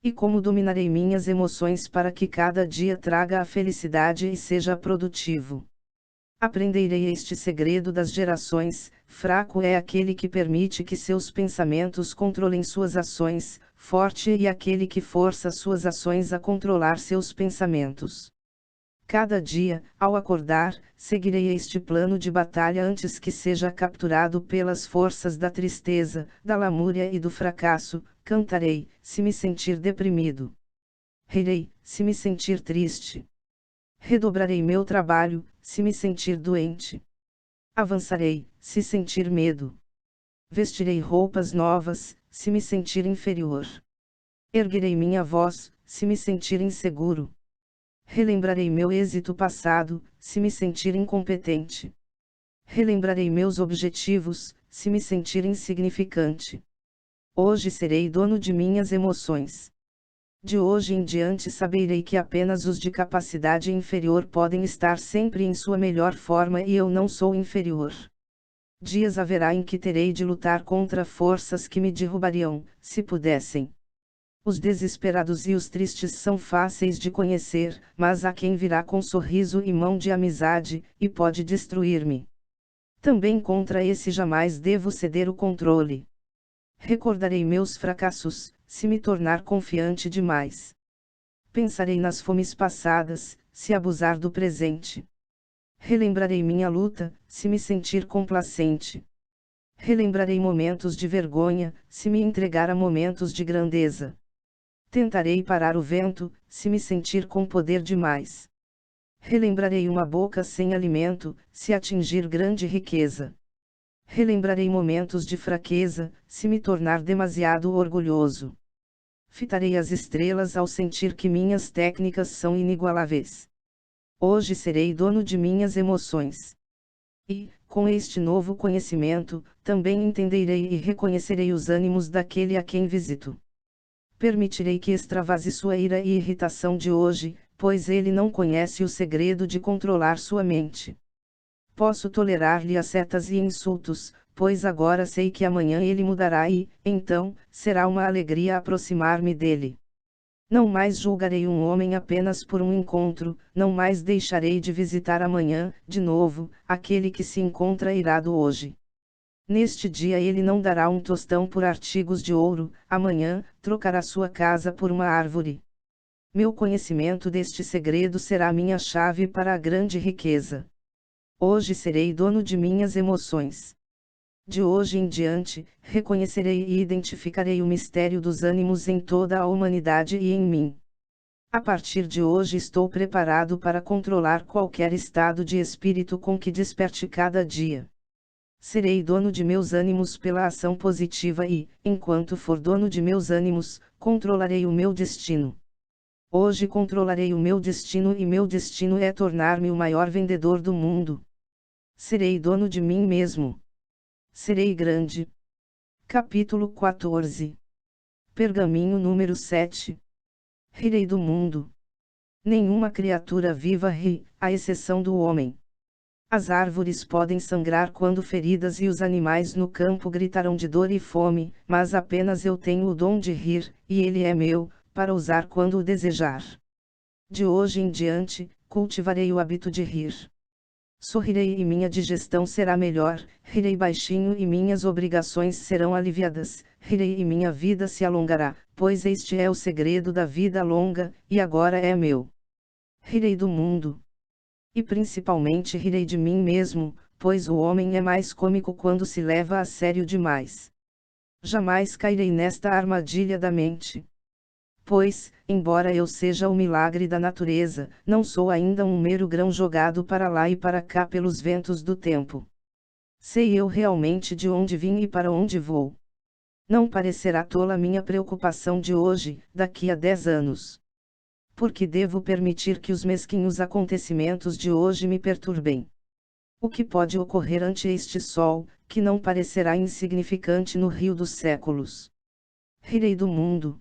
E como dominarei minhas emoções para que cada dia traga a felicidade e seja produtivo? Aprenderei este segredo das gerações: fraco é aquele que permite que seus pensamentos controlem suas ações, forte é aquele que força suas ações a controlar seus pensamentos. Cada dia, ao acordar, seguirei este plano de batalha antes que seja capturado pelas forças da tristeza, da lamúria e do fracasso. Cantarei, se me sentir deprimido. Rirei, se me sentir triste. Redobrarei meu trabalho, se me sentir doente. Avançarei, se sentir medo. Vestirei roupas novas, se me sentir inferior. Erguerei minha voz, se me sentir inseguro. Relembrarei meu êxito passado, se me sentir incompetente. Relembrarei meus objetivos, se me sentir insignificante. Hoje serei dono de minhas emoções. De hoje em diante saberei que apenas os de capacidade inferior podem estar sempre em sua melhor forma e eu não sou inferior. Dias haverá em que terei de lutar contra forças que me derrubariam, se pudessem. Os desesperados e os tristes são fáceis de conhecer, mas há quem virá com sorriso e mão de amizade, e pode destruir-me. Também contra esse jamais devo ceder o controle. Recordarei meus fracassos, se me tornar confiante demais. Pensarei nas fomes passadas, se abusar do presente. Relembrarei minha luta, se me sentir complacente. Relembrarei momentos de vergonha, se me entregar a momentos de grandeza. Tentarei parar o vento, se me sentir com poder demais. Relembrarei uma boca sem alimento, se atingir grande riqueza. Relembrarei momentos de fraqueza, se me tornar demasiado orgulhoso. Fitarei as estrelas ao sentir que minhas técnicas são inigualáveis. Hoje serei dono de minhas emoções. E, com este novo conhecimento, também entenderei e reconhecerei os ânimos daquele a quem visito. Permitirei que extravase sua ira e irritação de hoje, pois ele não conhece o segredo de controlar sua mente. Posso tolerar-lhe assetas e insultos, pois agora sei que amanhã ele mudará e, então, será uma alegria aproximar-me dele. Não mais julgarei um homem apenas por um encontro, não mais deixarei de visitar amanhã, de novo, aquele que se encontra irado hoje. Neste dia ele não dará um tostão por artigos de ouro, amanhã, trocará sua casa por uma árvore. Meu conhecimento deste segredo será minha chave para a grande riqueza. Hoje serei dono de minhas emoções. De hoje em diante, reconhecerei e identificarei o mistério dos ânimos em toda a humanidade e em mim. A partir de hoje estou preparado para controlar qualquer estado de espírito com que desperte cada dia. Serei dono de meus ânimos pela ação positiva e, enquanto for dono de meus ânimos, controlarei o meu destino. Hoje controlarei o meu destino e meu destino é tornar-me o maior vendedor do mundo. Serei dono de mim mesmo. Serei grande. Capítulo 14. Pergaminho número 7. Rirei do mundo. Nenhuma criatura viva ri, à exceção do homem. As árvores podem sangrar quando feridas e os animais no campo gritarão de dor e fome, mas apenas eu tenho o dom de rir, e ele é meu, para usar quando o desejar. De hoje em diante, cultivarei o hábito de rir. Sorrirei e minha digestão será melhor, rirei baixinho e minhas obrigações serão aliviadas, rirei e minha vida se alongará, pois este é o segredo da vida longa, e agora é meu. Rirei do mundo. E principalmente rirei de mim mesmo, pois o homem é mais cômico quando se leva a sério demais. Jamais cairei nesta armadilha da mente. Pois, embora eu seja o milagre da natureza, não sou ainda um mero grão jogado para lá e para cá pelos ventos do tempo. Sei eu realmente de onde vim e para onde vou. Não parecerá tola minha preocupação de hoje, daqui a 10 anos. Porque devo permitir que os mesquinhos acontecimentos de hoje me perturbem. O que pode ocorrer ante este sol, que não parecerá insignificante no rio dos séculos? Rirei do mundo.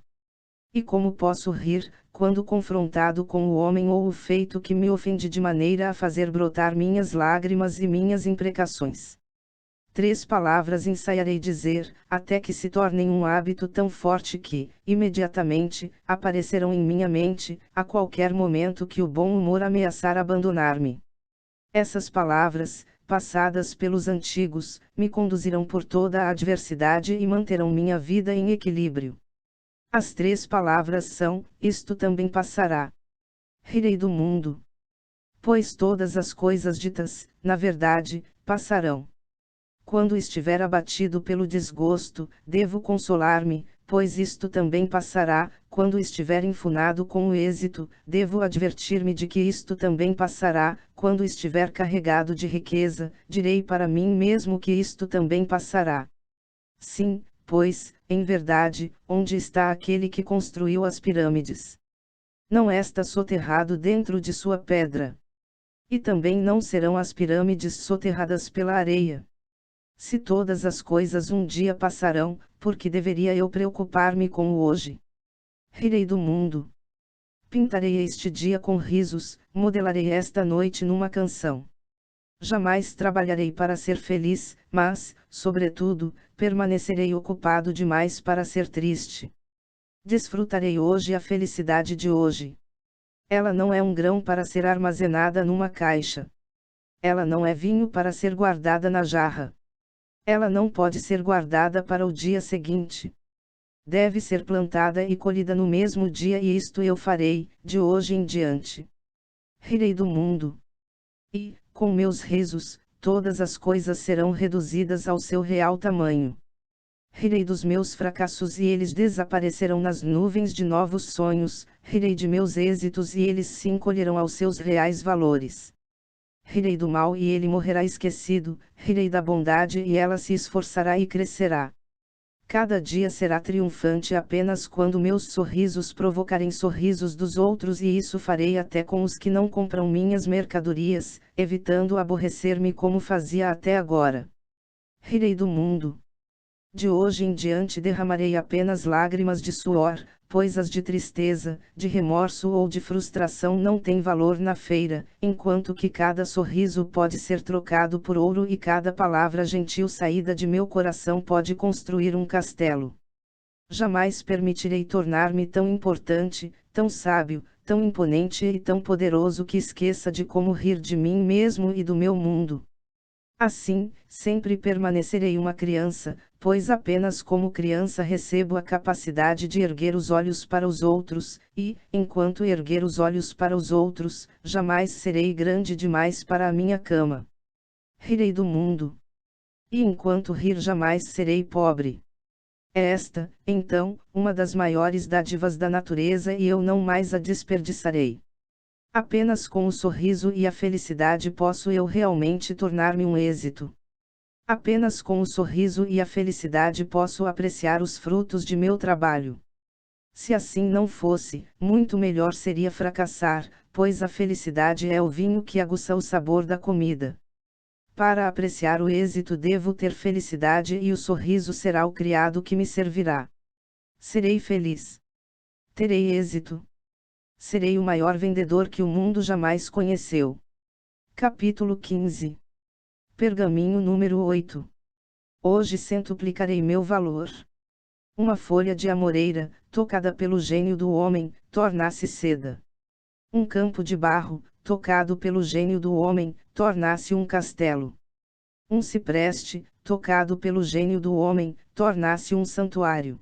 E como posso rir, quando confrontado com o homem ou o feito que me ofende de maneira a fazer brotar minhas lágrimas e minhas imprecações? 3 palavras ensaiarei dizer, até que se tornem um hábito tão forte que, imediatamente, aparecerão em minha mente, a qualquer momento que o bom humor ameaçar abandonar-me. Essas palavras, passadas pelos antigos, me conduzirão por toda a adversidade e manterão minha vida em equilíbrio. As 3 palavras são: isto também passará. Rirei do mundo. Pois todas as coisas ditas, na verdade, passarão. Quando estiver abatido pelo desgosto, devo consolar-me, pois isto também passará. Quando estiver enfunado com o êxito, devo advertir-me de que isto também passará. Quando estiver carregado de riqueza, direi para mim mesmo que isto também passará. Sim, pois, em verdade, onde está aquele que construiu as pirâmides? Não está soterrado dentro de sua pedra. E também não serão as pirâmides soterradas pela areia. Se todas as coisas um dia passarão, por que deveria eu preocupar-me com o hoje? Rirei do mundo. Pintarei este dia com risos, modelarei esta noite numa canção. Jamais trabalharei para ser feliz, mas, sobretudo, permanecerei ocupado demais para ser triste. Desfrutarei hoje a felicidade de hoje. Ela não é um grão para ser armazenada numa caixa. Ela não é vinho para ser guardada na jarra. Ela não pode ser guardada para o dia seguinte. Deve ser plantada e colhida no mesmo dia, e isto eu farei, de hoje em diante. Rirei do mundo. E, com meus risos, todas as coisas serão reduzidas ao seu real tamanho. Rirei dos meus fracassos e eles desaparecerão nas nuvens de novos sonhos, rirei de meus êxitos e eles se encolherão aos seus reais valores. Rirei do mal e ele morrerá esquecido, rirei da bondade e ela se esforçará e crescerá. Cada dia será triunfante apenas quando meus sorrisos provocarem sorrisos dos outros, e isso farei até com os que não compram minhas mercadorias, evitando aborrecer-me como fazia até agora. Rirei do mundo. De hoje em diante derramarei apenas lágrimas de suor, pois as de tristeza, de remorso ou de frustração não têm valor na feira, enquanto que cada sorriso pode ser trocado por ouro e cada palavra gentil saída de meu coração pode construir um castelo. Jamais permitirei tornar-me tão importante, tão sábio, tão imponente e tão poderoso que esqueça de como rir de mim mesmo e do meu mundo. Assim, sempre permanecerei uma criança, pois apenas como criança recebo a capacidade de erguer os olhos para os outros, e, enquanto erguer os olhos para os outros, jamais serei grande demais para a minha cama. Rirei do mundo. E enquanto rir jamais serei pobre. É esta, então, uma das maiores dádivas da natureza e eu não mais a desperdiçarei. Apenas com o sorriso e a felicidade posso eu realmente tornar-me um êxito. Apenas com o sorriso e a felicidade posso apreciar os frutos de meu trabalho. Se assim não fosse, muito melhor seria fracassar, pois a felicidade é o vinho que aguça o sabor da comida. Para apreciar o êxito devo ter felicidade e o sorriso será o criado que me servirá. Serei feliz. Terei êxito. Serei o maior vendedor que o mundo jamais conheceu. Capítulo 15. Pergaminho número 8. Hoje centuplicarei meu valor. Uma folha de amoreira, tocada pelo gênio do homem, torna-se seda. Um campo de barro, tocado pelo gênio do homem, torna-se um castelo. Um cipreste, tocado pelo gênio do homem, torna-se um santuário.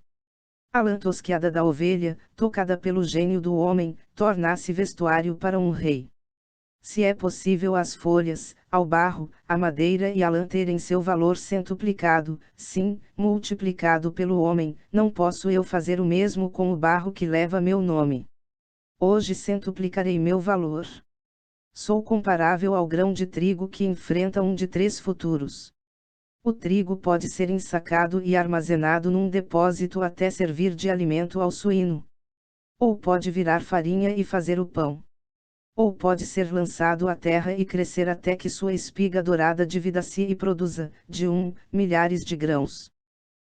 A lã tosquiada da ovelha, tocada pelo gênio do homem, torna-se vestuário para um rei. Se é possível as folhas, ao barro, a madeira e a lã terem seu valor centuplicado, sim, multiplicado pelo homem, não posso eu fazer o mesmo com o barro que leva meu nome. Hoje centuplicarei meu valor. Sou comparável ao grão de trigo que enfrenta um de 3 futuros. O trigo pode ser ensacado e armazenado num depósito até servir de alimento ao suíno. Ou pode virar farinha e fazer o pão. Ou pode ser lançado à terra e crescer até que sua espiga dourada divida-se e produza, milhares de grãos.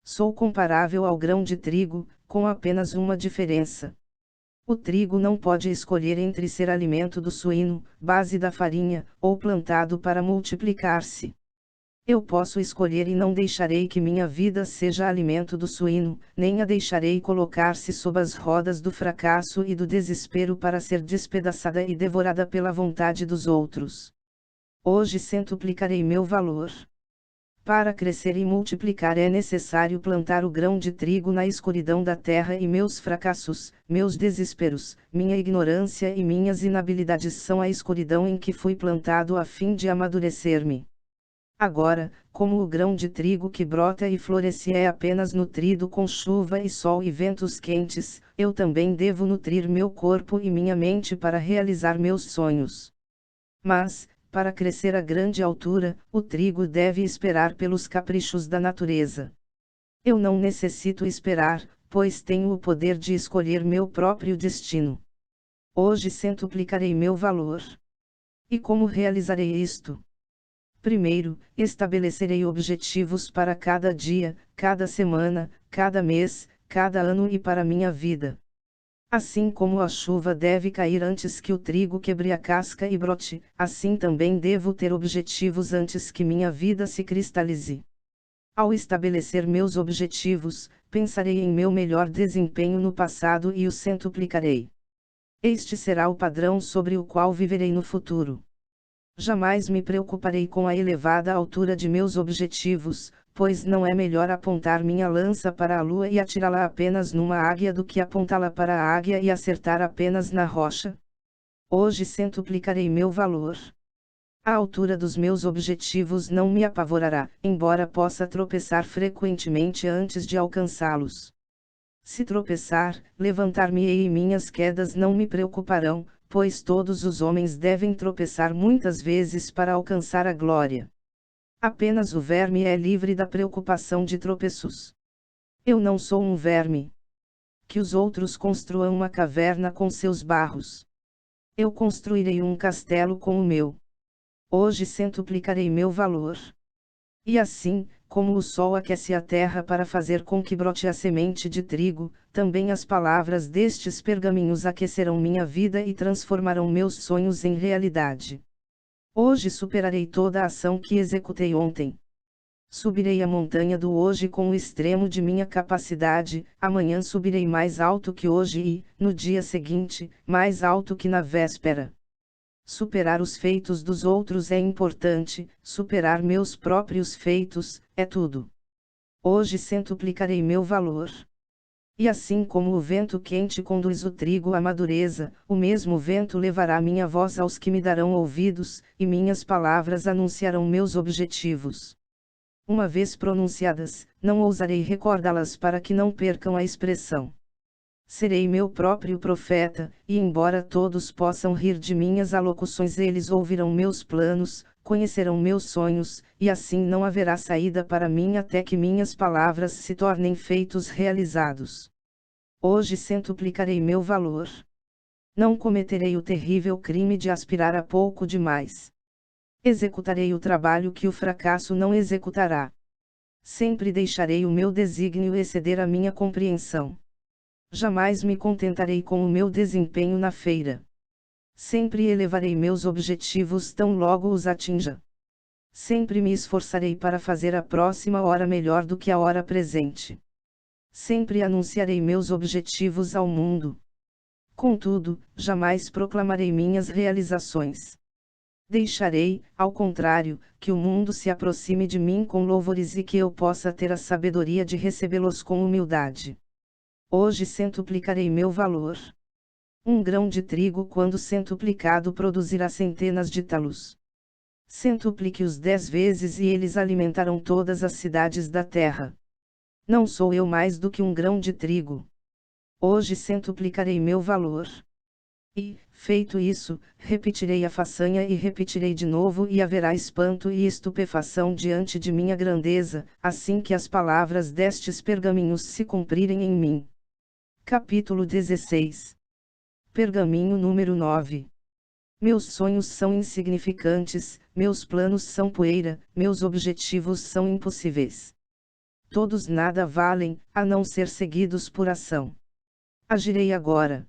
Sou comparável ao grão de trigo, com apenas uma diferença. O trigo não pode escolher entre ser alimento do suíno, base da farinha, ou plantado para multiplicar-se. Eu posso escolher e não deixarei que minha vida seja alimento do suíno, nem a deixarei colocar-se sob as rodas do fracasso e do desespero para ser despedaçada e devorada pela vontade dos outros. Hoje centuplicarei meu valor. Para crescer e multiplicar é necessário plantar o grão de trigo na escuridão da terra e meus fracassos, meus desesperos, minha ignorância e minhas inabilidades são a escuridão em que fui plantado a fim de amadurecer-me. Agora, como o grão de trigo que brota e floresce é apenas nutrido com chuva e sol e ventos quentes, eu também devo nutrir meu corpo e minha mente para realizar meus sonhos. Mas, para crescer a grande altura, o trigo deve esperar pelos caprichos da natureza. Eu não necessito esperar, pois tenho o poder de escolher meu próprio destino. Hoje centuplicarei meu valor. E como realizarei isto? Primeiro, estabelecerei objetivos para cada dia, cada semana, cada mês, cada ano e para minha vida. Assim como a chuva deve cair antes que o trigo quebre a casca e brote, assim também devo ter objetivos antes que minha vida se cristalize. Ao estabelecer meus objetivos, pensarei em meu melhor desempenho no passado e o centuplicarei. Este será o padrão sobre o qual viverei no futuro. Jamais me preocuparei com a elevada altura de meus objetivos, pois não é melhor apontar minha lança para a lua e atirá-la apenas numa águia do que apontá-la para a águia e acertar apenas na rocha. Hoje centuplicarei meu valor. A altura dos meus objetivos não me apavorará, embora possa tropeçar frequentemente antes de alcançá-los. Se tropeçar, levantar-me-ei e minhas quedas não me preocuparão, pois todos os homens devem tropeçar muitas vezes para alcançar a glória. Apenas o verme é livre da preocupação de tropeços. Eu não sou um verme. Que os outros construam uma caverna com seus barros. Eu construirei um castelo com o meu. Hoje centuplicarei meu valor. E assim, como o sol aquece a terra para fazer com que brote a semente de trigo, também as palavras destes pergaminhos aquecerão minha vida e transformarão meus sonhos em realidade. Hoje superarei toda a ação que executei ontem. Subirei a montanha do hoje com o extremo de minha capacidade, amanhã subirei mais alto que hoje e, no dia seguinte, mais alto que na véspera. Superar os feitos dos outros é importante, superar meus próprios feitos, é tudo. Hoje centuplicarei meu valor. E assim como o vento quente conduz o trigo à madureza, o mesmo vento levará minha voz aos que me darão ouvidos, e minhas palavras anunciarão meus objetivos. Uma vez pronunciadas, não ousarei recordá-las para que não percam a expressão. Serei meu próprio profeta, e embora todos possam rir de minhas alocuções, eles ouvirão meus planos, conhecerão meus sonhos, e assim não haverá saída para mim até que minhas palavras se tornem feitos realizados. Hoje centuplicarei meu valor. Não cometerei o terrível crime de aspirar a pouco demais. Executarei o trabalho que o fracasso não executará. Sempre deixarei o meu desígnio exceder a minha compreensão. Jamais me contentarei com o meu desempenho na feira. Sempre elevarei meus objetivos tão logo os atinja. Sempre me esforçarei para fazer a próxima hora melhor do que a hora presente. Sempre anunciarei meus objetivos ao mundo. Contudo, jamais proclamarei minhas realizações. Deixarei, ao contrário, que o mundo se aproxime de mim com louvores e que eu possa ter a sabedoria de recebê-los com humildade. Hoje centuplicarei meu valor. Um grão de trigo, quando centuplicado, produzirá centenas de talos. Centuplique-os 10 vezes e eles alimentarão todas as cidades da terra. Não sou eu mais do que um grão de trigo. Hoje centuplicarei meu valor. E, feito isso, repetirei a façanha e repetirei de novo, e haverá espanto e estupefação diante de minha grandeza, assim que as palavras destes pergaminhos se cumprirem em mim. Capítulo 16. Pergaminho número 9. Meus sonhos são insignificantes, meus planos são poeira, meus objetivos são impossíveis. Todos nada valem, a não ser seguidos por ação. Agirei agora.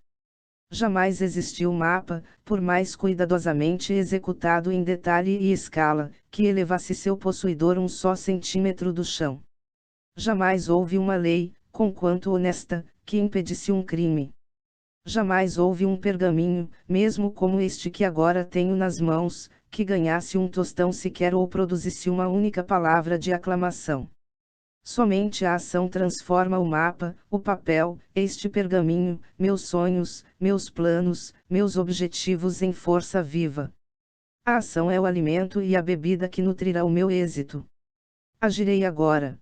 Jamais existiu mapa, por mais cuidadosamente executado em detalhe e escala, que elevasse seu possuidor um só centímetro do chão. Jamais houve uma lei, conquanto honesta, que impedisse um crime. Jamais houve um pergaminho, mesmo como este que agora tenho nas mãos, que ganhasse um tostão sequer ou produzisse uma única palavra de aclamação. Somente a ação transforma o mapa, o papel, este pergaminho, meus sonhos, meus planos, meus objetivos em força viva. A ação é o alimento e a bebida que nutrirá o meu êxito. Agirei agora.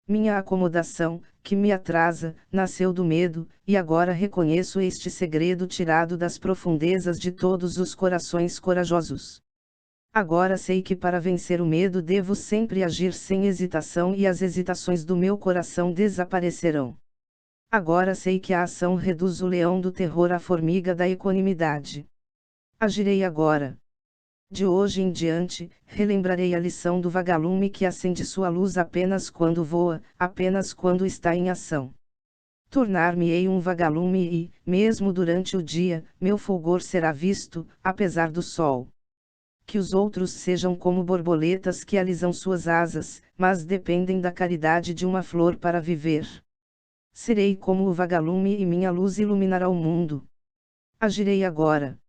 Minha acomodação, que me atrasa, nasceu do medo, e agora reconheço este segredo tirado das profundezas de todos os corações corajosos. Agora sei que para vencer o medo devo sempre agir sem hesitação e as hesitações do meu coração desaparecerão. Agora sei que a ação reduz o leão do terror à formiga da equanimidade. Agirei agora. De hoje em diante, relembrarei a lição do vagalume que acende sua luz apenas quando voa, apenas quando está em ação. Tornar-me-ei um vagalume e, mesmo durante o dia, meu fulgor será visto, apesar do sol. Que os outros sejam como borboletas que alisam suas asas, mas dependem da caridade de uma flor para viver. Serei como o vagalume e minha luz iluminará o mundo. Agirei agora.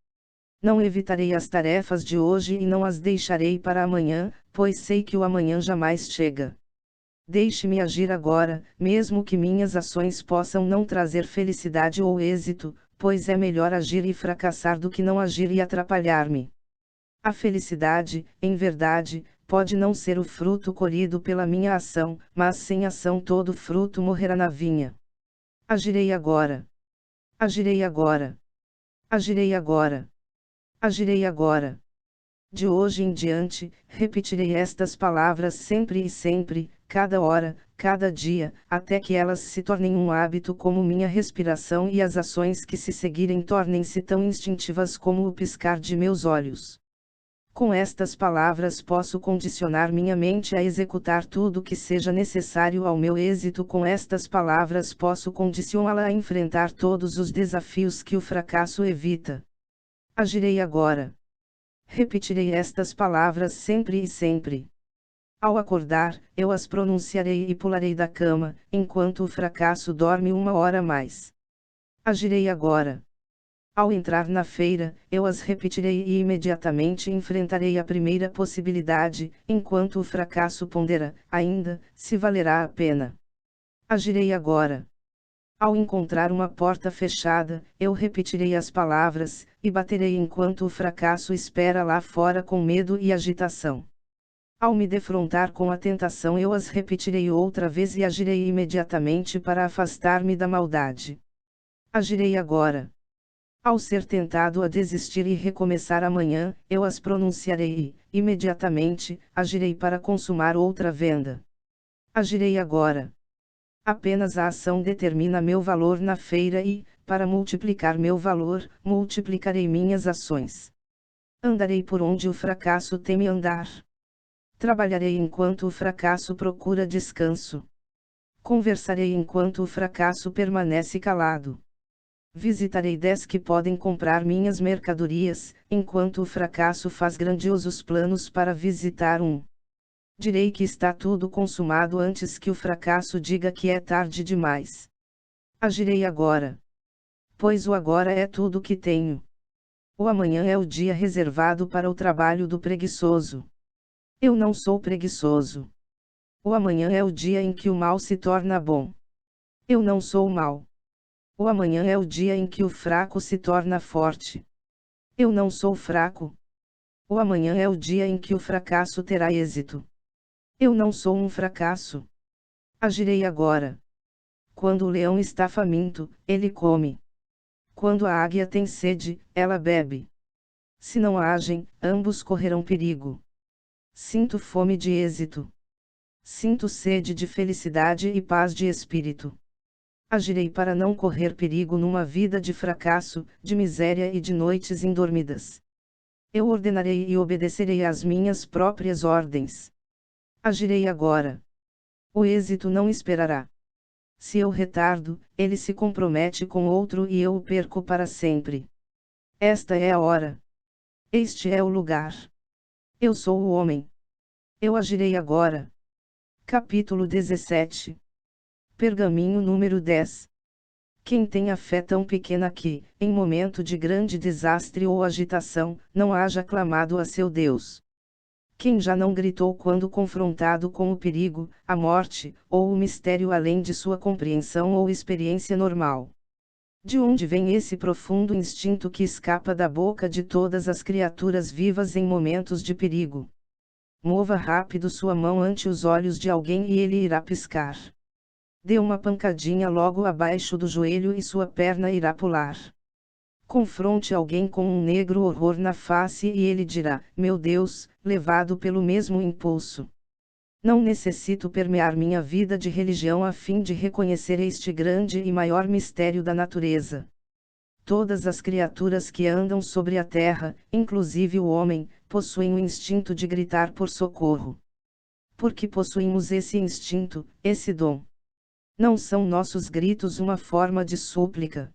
Não evitarei as tarefas de hoje e não as deixarei para amanhã, pois sei que o amanhã jamais chega. Deixe-me agir agora, mesmo que minhas ações possam não trazer felicidade ou êxito, pois é melhor agir e fracassar do que não agir e atrapalhar-me. A felicidade, em verdade, pode não ser o fruto colhido pela minha ação, mas sem ação todo fruto morrerá na vinha. Agirei agora. Agirei agora. Agirei agora. Agirei agora. De hoje em diante, repetirei estas palavras sempre e sempre, cada hora, cada dia, até que elas se tornem um hábito como minha respiração e as ações que se seguirem tornem-se tão instintivas como o piscar de meus olhos. Com estas palavras posso condicionar minha mente a executar tudo o que seja necessário ao meu êxito. Com estas palavras posso condicioná-la a enfrentar todos os desafios que o fracasso evita. Agirei agora. Repetirei estas palavras sempre e sempre. Ao acordar, eu as pronunciarei e pularei da cama, enquanto o fracasso dorme 1 hora a mais. Agirei agora. Ao entrar na feira, eu as repetirei e imediatamente enfrentarei a primeira possibilidade, enquanto o fracasso pondera, ainda, se valerá a pena. Agirei agora. Ao encontrar uma porta fechada, eu repetirei as palavras, e baterei enquanto o fracasso espera lá fora com medo e agitação. Ao me defrontar com a tentação, eu as repetirei outra vez e agirei imediatamente para afastar-me da maldade. Agirei agora. Ao ser tentado a desistir e recomeçar amanhã, eu as pronunciarei e, imediatamente, agirei para consumar outra venda. Agirei agora. Apenas a ação determina meu valor na feira e, para multiplicar meu valor, multiplicarei minhas ações. Andarei por onde o fracasso teme andar. Trabalharei enquanto o fracasso procura descanso. Conversarei enquanto o fracasso permanece calado. Visitarei 10 que podem comprar minhas mercadorias, enquanto o fracasso faz grandiosos planos para visitar um. Direi que está tudo consumado antes que o fracasso diga que é tarde demais. Agirei agora. pois o agora é tudo o que tenho. O amanhã é o dia reservado para o trabalho do preguiçoso. Eu não sou preguiçoso. O amanhã é o dia em que o mal se torna bom. Eu não sou mal. O amanhã é o dia em que o fraco se torna forte. Eu não sou fraco. O amanhã é o dia em que o fracasso terá êxito. Eu não sou um fracasso. Agirei agora. Quando o leão está faminto, ele come. Quando a águia tem sede, ela bebe. Se não agem, ambos correrão perigo. Sinto fome de êxito. Sinto sede de felicidade e paz de espírito. Agirei para não correr perigo numa vida de fracasso, de miséria e de noites indormidas. Eu ordenarei e obedecerei às minhas próprias ordens. Agirei agora. O êxito não esperará. Se eu retardo, ele se compromete com outro e eu o perco para sempre. Esta é a hora. Este é o lugar. Eu sou o homem. Eu agirei agora. Capítulo 17. Pergaminho número 10. Quem tem a fé tão pequena que, em momento de grande desastre ou agitação, não haja clamado a seu Deus? Quem já não gritou quando confrontado com o perigo, a morte, ou o mistério além de sua compreensão ou experiência normal? De onde vem esse profundo instinto que escapa da boca de todas as criaturas vivas em momentos de perigo? Mova rápido sua mão ante os olhos de alguém e ele irá piscar. Dê uma pancadinha logo abaixo do joelho e sua perna irá pular. Confronte alguém com um negro horror na face e ele dirá: meu Deus, levado pelo mesmo impulso. Não necessito permear minha vida de religião a fim de reconhecer este grande e maior mistério da natureza. Todas as criaturas que andam sobre a terra, inclusive o homem, possuem o instinto de gritar por socorro. Por que possuímos esse instinto, esse dom? Não são nossos gritos uma forma de súplica?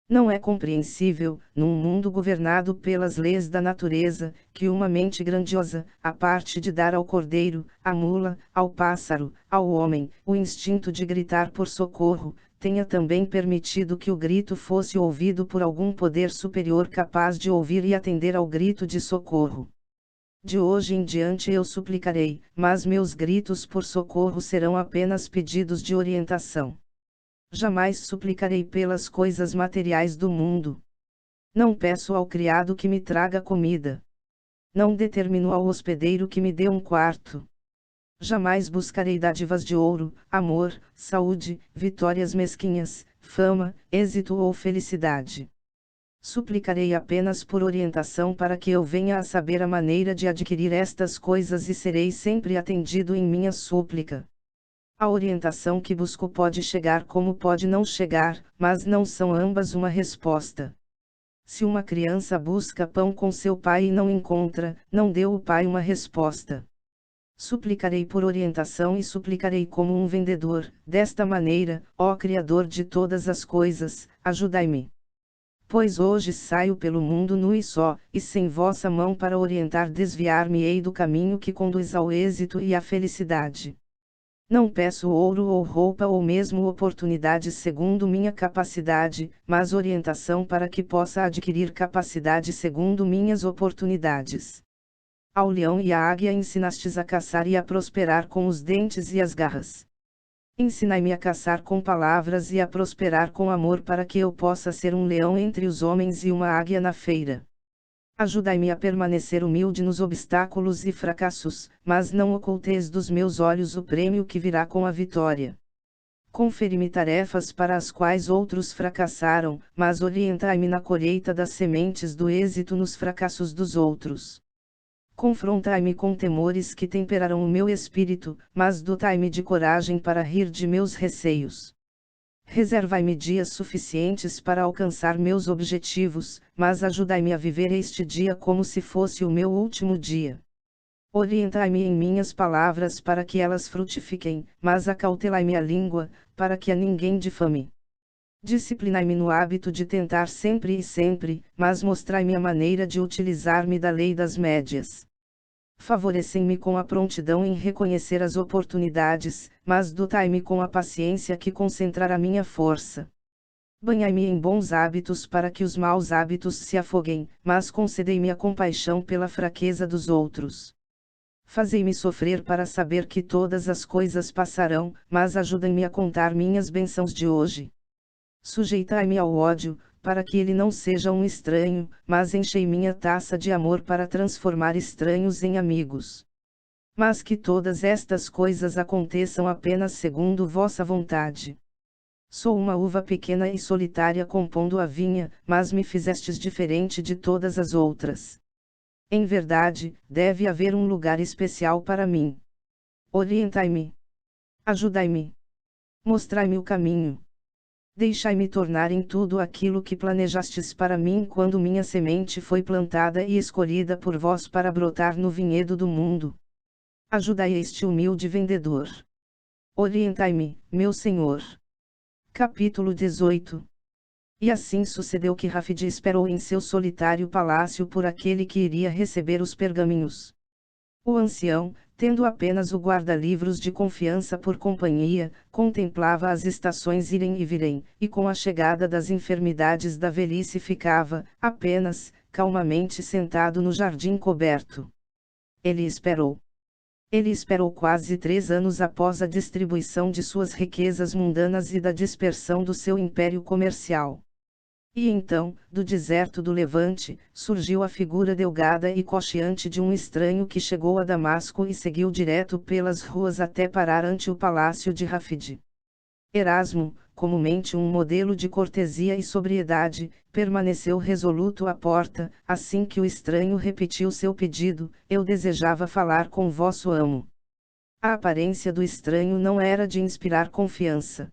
Não é compreensível, num mundo governado pelas leis da natureza, que uma mente grandiosa, a parte de dar ao cordeiro, à mula, ao pássaro, ao homem, o instinto de gritar por socorro, tenha também permitido que o grito fosse ouvido por algum poder superior capaz de ouvir e atender ao grito de socorro. De hoje em diante eu suplicarei, mas meus gritos por socorro serão apenas pedidos de orientação. Jamais suplicarei pelas coisas materiais do mundo. Não peço ao criado que me traga comida. Não determino ao hospedeiro que me dê um quarto. Jamais buscarei dádivas de ouro, amor, saúde, vitórias mesquinhas, fama, êxito ou felicidade. Suplicarei apenas por orientação para que eu venha a saber a maneira de adquirir estas coisas e serei sempre atendido em minha súplica. A orientação que busco pode chegar como pode não chegar, mas não são ambas uma resposta. Se uma criança busca pão com seu pai e não encontra, não deu o pai uma resposta. Suplicarei por orientação e suplicarei como um vendedor, desta maneira, ó Criador de todas as coisas, ajudai-me. Pois hoje saio pelo mundo nu e só, e sem vossa mão para orientar desviar-me-ei do caminho que conduz ao êxito e à felicidade. Não peço ouro ou roupa ou mesmo oportunidades segundo minha capacidade, mas orientação para que possa adquirir capacidade segundo minhas oportunidades. Ao leão e à águia ensinastes a caçar e a prosperar com os dentes e as garras. Ensinai-me a caçar com palavras e a prosperar com amor para que eu possa ser um leão entre os homens e uma águia na feira. Ajudai-me a permanecer humilde nos obstáculos e fracassos, mas não oculteis dos meus olhos o prêmio que virá com a vitória. Conferi-me tarefas para as quais outros fracassaram, mas orientai-me na colheita das sementes do êxito nos fracassos dos outros. Confrontai-me com temores que temperarão o meu espírito, mas dotai-me de coragem para rir de meus receios. Reservai-me dias suficientes para alcançar meus objetivos, mas ajudai-me a viver este dia como se fosse o meu último dia. Orientai-me em minhas palavras para que elas frutifiquem, mas acautelai-me a língua, para que a ninguém difame. Disciplinai-me no hábito de tentar sempre e sempre, mas mostrai-me a maneira de utilizar-me da lei das médias. Favorecem-me com a prontidão em reconhecer as oportunidades, mas dotai-me com a paciência que concentrar a minha força. Banhai-me em bons hábitos para que os maus hábitos se afoguem, mas concedei-me a compaixão pela fraqueza dos outros. Fazei-me sofrer para saber que todas as coisas passarão, mas ajudai-me a contar minhas bênçãos de hoje. Sujeitai-me ao ódio, para que ele não seja um estranho, mas enchei minha taça de amor para transformar estranhos em amigos. Mas que todas estas coisas aconteçam apenas segundo vossa vontade. Sou uma uva pequena e solitária compondo a vinha, mas me fizestes diferente de todas as outras. Em verdade, deve haver um lugar especial para mim. Orientai-me. Ajudai-me. Mostrai-me o caminho. Deixai-me tornar em tudo aquilo que planejastes para mim quando minha semente foi plantada e escolhida por vós para brotar no vinhedo do mundo. Ajudai este humilde vendedor. Orientai-me, meu Senhor. Capítulo 18. E assim sucedeu que Rafide esperou em seu solitário palácio por aquele que iria receber os pergaminhos. O ancião, tendo apenas o guarda-livros de confiança por companhia, contemplava as estações irem e virem, e com a chegada das enfermidades da velhice ficava, apenas, calmamente sentado no jardim coberto. Ele esperou. Ele esperou quase 3 anos após a distribuição de suas riquezas mundanas e da dispersão do seu império comercial. E então, do deserto do Levante, surgiu a figura delgada e coxeante de um estranho que chegou a Damasco e seguiu direto pelas ruas até parar ante o palácio de Rafide. Erasmo, comumente um modelo de cortesia e sobriedade, permaneceu resoluto à porta, assim que o estranho repetiu seu pedido: eu desejava falar com vosso amo. A aparência do estranho não era de inspirar confiança.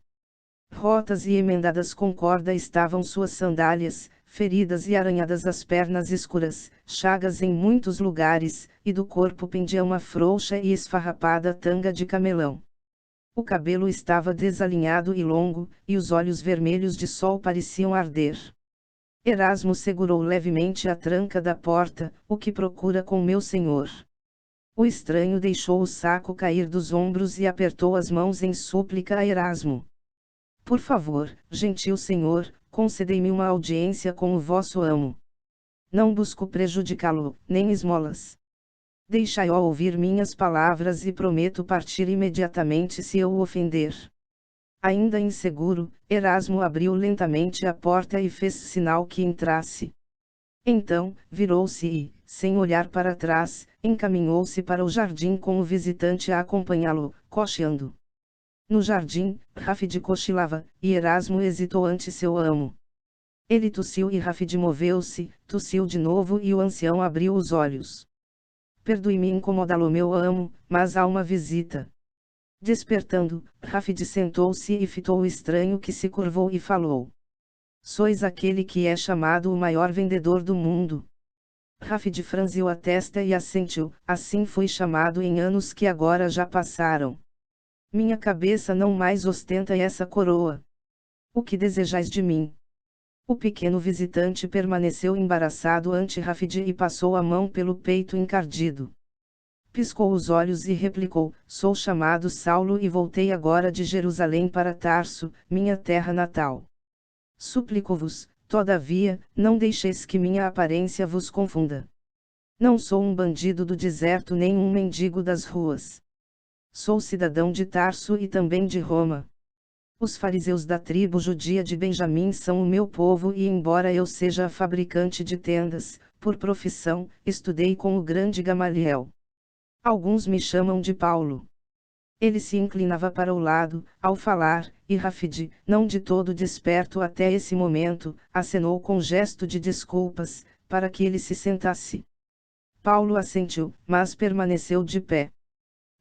Rotas e emendadas com corda estavam suas sandálias, feridas e arranhadas as pernas escuras, chagas em muitos lugares, e do corpo pendia uma frouxa e esfarrapada tanga de camelão. O cabelo estava desalinhado e longo, e os olhos vermelhos de sol pareciam arder. Erasmo segurou levemente a tranca da porta: o que procura com meu senhor? O estranho deixou o saco cair dos ombros e apertou as mãos em súplica a Erasmo. Por favor, gentil senhor, concedei-me uma audiência com o vosso amo. Não busco prejudicá-lo, nem esmolas. Deixai-o ouvir minhas palavras e prometo partir imediatamente se eu o ofender. Ainda inseguro, Erasmo abriu lentamente a porta e fez sinal que entrasse. Então, virou-se e, sem olhar para trás, encaminhou-se para o jardim com o visitante a acompanhá-lo, cocheando. No jardim, Rafide cochilava, e Erasmo hesitou ante seu amo. Ele tossiu e Rafide moveu-se, tossiu de novo e o ancião abriu os olhos. Perdoe-me incomodá-lo, meu amo, mas há uma visita. Despertando, Rafide sentou-se e fitou o estranho, que se curvou e falou. Sois aquele que é chamado o maior vendedor do mundo. Rafide franziu a testa e assentiu: assim fui chamado em anos que agora já passaram. Minha cabeça não mais ostenta essa coroa. O que desejais de mim? O pequeno visitante permaneceu embaraçado ante Rafide e passou a mão pelo peito encardido. Piscou os olhos e replicou: sou chamado Saulo e voltei agora de Jerusalém para Tarso, minha terra natal. Suplico-vos, todavia, não deixeis que minha aparência vos confunda. Não sou um bandido do deserto nem um mendigo das ruas. Sou cidadão de Tarso e também de Roma. Os fariseus da tribo judia de Benjamim são o meu povo e embora eu seja fabricante de tendas, por profissão, estudei com o grande Gamaliel. Alguns me chamam de Paulo. Ele se inclinava para o lado, ao falar, e Rafide, não de todo desperto até esse momento, acenou com gesto de desculpas, para que ele se sentasse. Paulo assentiu, mas permaneceu de pé.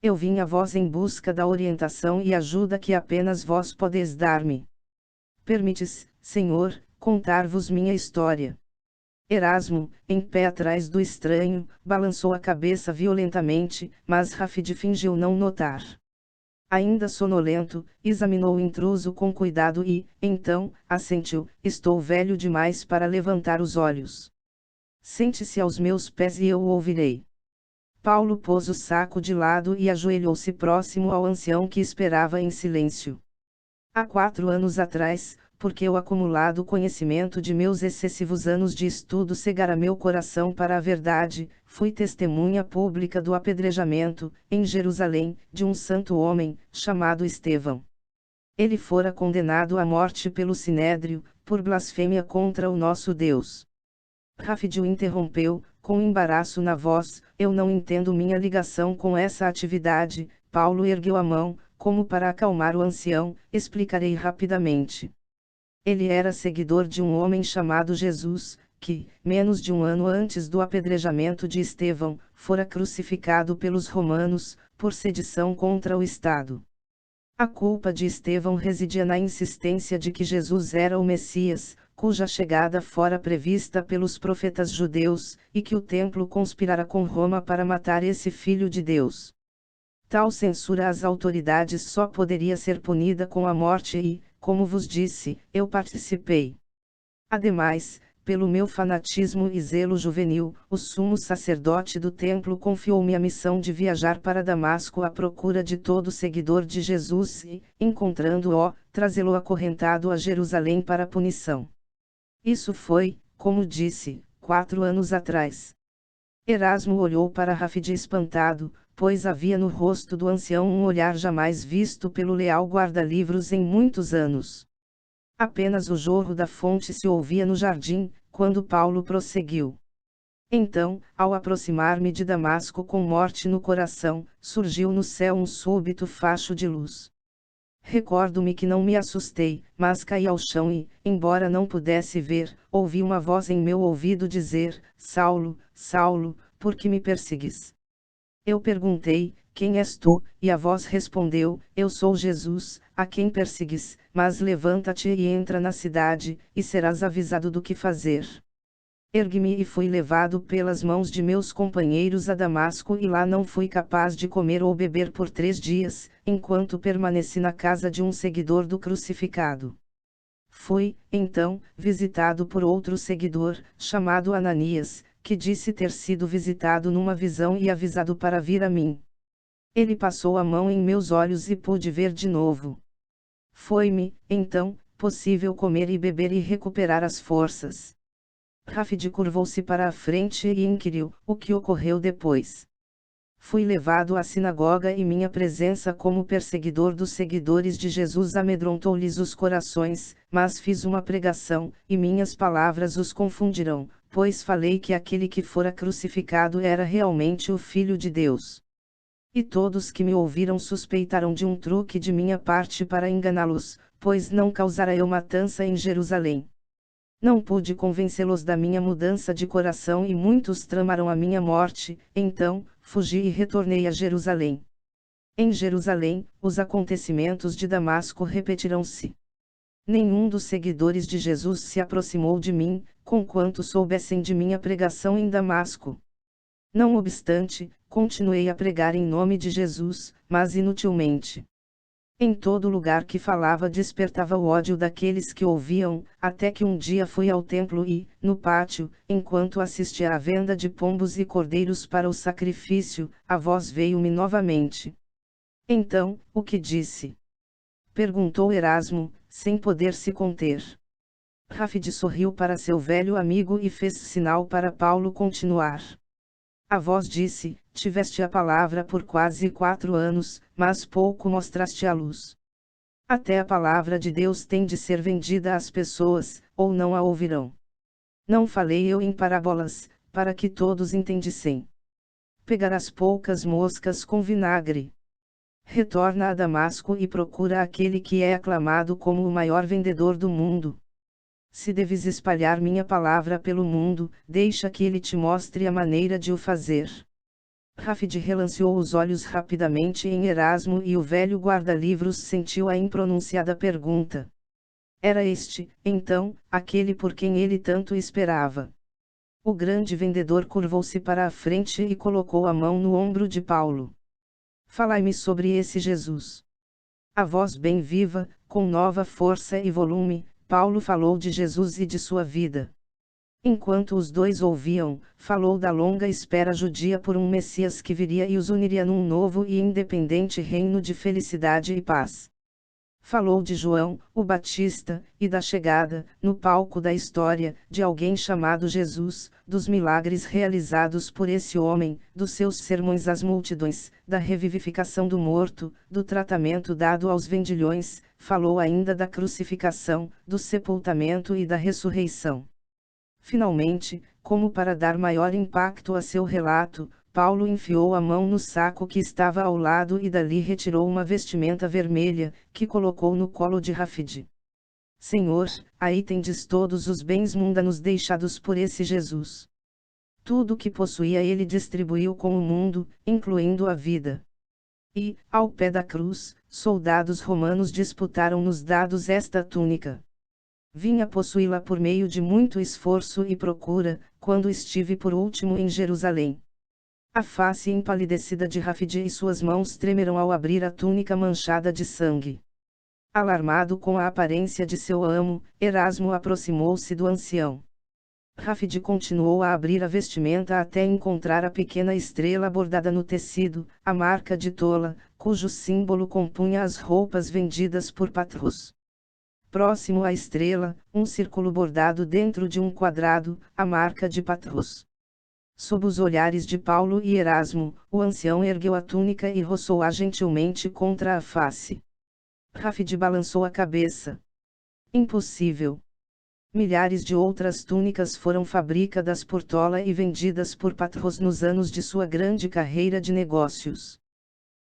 Eu vim a vós em busca da orientação e ajuda que apenas vós podeis dar-me. Permites, Senhor, contar-vos minha história. Erasmo, em pé atrás do estranho, balançou a cabeça violentamente, mas Rafide fingiu não notar. Ainda sonolento, examinou o intruso com cuidado e, então, assentiu: estou velho demais para levantar os olhos. Sente-se aos meus pés e eu o ouvirei. Paulo pôs o saco de lado e ajoelhou-se próximo ao ancião que esperava em silêncio. Há 4 anos atrás, porque o acumulado conhecimento de meus excessivos anos de estudo cegara meu coração para a verdade, fui testemunha pública do apedrejamento, em Jerusalém, de um santo homem, chamado Estevão. Ele fora condenado à morte pelo Sinédrio, por blasfêmia contra o nosso Deus. Rafid o interrompeu, com embaraço na voz: eu não entendo minha ligação com essa atividade. Paulo ergueu a mão, como para acalmar o ancião: explicarei rapidamente. Ele era seguidor de um homem chamado Jesus, que, menos de um ano antes do apedrejamento de Estevão, fora crucificado pelos romanos, por sedição contra o Estado. A culpa de Estevão residia na insistência de que Jesus era o Messias, cuja chegada fora prevista pelos profetas judeus, e que o templo conspirara com Roma para matar esse Filho de Deus. Tal censura às autoridades só poderia ser punida com a morte e, como vos disse, eu participei. Ademais, pelo meu fanatismo e zelo juvenil, o sumo sacerdote do templo confiou-me a missão de viajar para Damasco à procura de todo seguidor de Jesus e, encontrando-o, trazê-lo acorrentado a Jerusalém para punição. Isso foi, como disse, 4 anos atrás. Erasmo olhou para Rafid espantado, pois havia no rosto do ancião um olhar jamais visto pelo leal guarda-livros em muitos anos. Apenas o jorro da fonte se ouvia no jardim, quando Paulo prosseguiu. Então, ao aproximar-me de Damasco com morte no coração, surgiu no céu um súbito facho de luz. Recordo-me que não me assustei, mas caí ao chão e, embora não pudesse ver, ouvi uma voz em meu ouvido dizer: Saulo, Saulo, por que me persegues? Eu perguntei: quem és tu? E a voz respondeu: eu sou Jesus, a quem persegues, mas levanta-te e entra na cidade, e serás avisado do que fazer. Ergui-me e fui levado pelas mãos de meus companheiros a Damasco e lá não fui capaz de comer ou beber por 3 dias, enquanto permaneci na casa de um seguidor do crucificado. Fui, então, visitado por outro seguidor, chamado Ananias, que disse ter sido visitado numa visão e avisado para vir a mim. Ele passou a mão em meus olhos e pude ver de novo. Foi-me, então, possível comer e beber e recuperar as forças. Rafid curvou-se para a frente e inquiriu: o que ocorreu depois? Fui levado à sinagoga e minha presença como perseguidor dos seguidores de Jesus amedrontou-lhes os corações, mas fiz uma pregação, e minhas palavras os confundirão, pois falei que aquele que fora crucificado era realmente o Filho de Deus. E todos que me ouviram suspeitaram de um truque de minha parte para enganá-los, pois não causara eu matança em Jerusalém. Não pude convencê-los da minha mudança de coração e muitos tramaram a minha morte, então, fugi e retornei a Jerusalém. Em Jerusalém, os acontecimentos de Damasco repetirão-se. Nenhum dos seguidores de Jesus se aproximou de mim, conquanto soubessem de minha pregação em Damasco. Não obstante, continuei a pregar em nome de Jesus, mas inutilmente. Em todo lugar que falava despertava o ódio daqueles que ouviam, até que um dia fui ao templo e, no pátio, enquanto assistia à venda de pombos e cordeiros para o sacrifício, a voz veio-me novamente. Então, o que disse? Perguntou Erasmo, sem poder se conter. Rafid sorriu para seu velho amigo e fez sinal para Paulo continuar. A voz disse: tiveste a palavra por quase 4 anos, mas pouco mostraste a luz. Até a palavra de Deus tem de ser vendida às pessoas, ou não a ouvirão. Não falei eu em parábolas, para que todos entendissem. Pegarás poucas moscas com vinagre. Retorna a Damasco e procura aquele que é aclamado como o maior vendedor do mundo. Se deves espalhar minha palavra pelo mundo, deixa que ele te mostre a maneira de o fazer. Rafid relanceou os olhos rapidamente em Erasmo e o velho guarda-livros sentiu a impronunciada pergunta. Era este, então, aquele por quem ele tanto esperava. O grande vendedor curvou-se para a frente e colocou a mão no ombro de Paulo. Falai-me sobre esse Jesus. A voz bem viva, com nova força e volume, Paulo falou de Jesus e de sua vida. Enquanto os dois ouviam, falou da longa espera judia por um Messias que viria e os uniria num novo e independente reino de felicidade e paz. Falou de João, o Batista, e da chegada, no palco da história, de alguém chamado Jesus, dos milagres realizados por esse homem, dos seus sermões às multidões, da revivificação do morto, do tratamento dado aos vendilhões, falou ainda da crucificação, do sepultamento e da ressurreição. Finalmente, como para dar maior impacto a seu relato, Paulo enfiou a mão no saco que estava ao lado e dali retirou uma vestimenta vermelha, que colocou no colo de Rafide. Senhor, aí tendes todos os bens mundanos deixados por esse Jesus. Tudo o que possuía ele distribuiu com o mundo, incluindo a vida. E, ao pé da cruz, soldados romanos disputaram-nos dados esta túnica. Vinha possuí-la por meio de muito esforço e procura, quando estive por último em Jerusalém. A face empalidecida de Rafide e suas mãos tremeram ao abrir a túnica manchada de sangue. Alarmado com a aparência de seu amo, Erasmo aproximou-se do ancião. Rafide continuou a abrir a vestimenta até encontrar a pequena estrela bordada no tecido, a marca de Tola, cujo símbolo compunha as roupas vendidas por Patros. Próximo à estrela, um círculo bordado dentro de um quadrado, a marca de Patros. Sob os olhares de Paulo e Erasmo, o ancião ergueu a túnica e roçou-a gentilmente contra a face. Rafide balançou a cabeça. Impossível. Milhares de outras túnicas foram fabricadas por Tola e vendidas por Patros nos anos de sua grande carreira de negócios.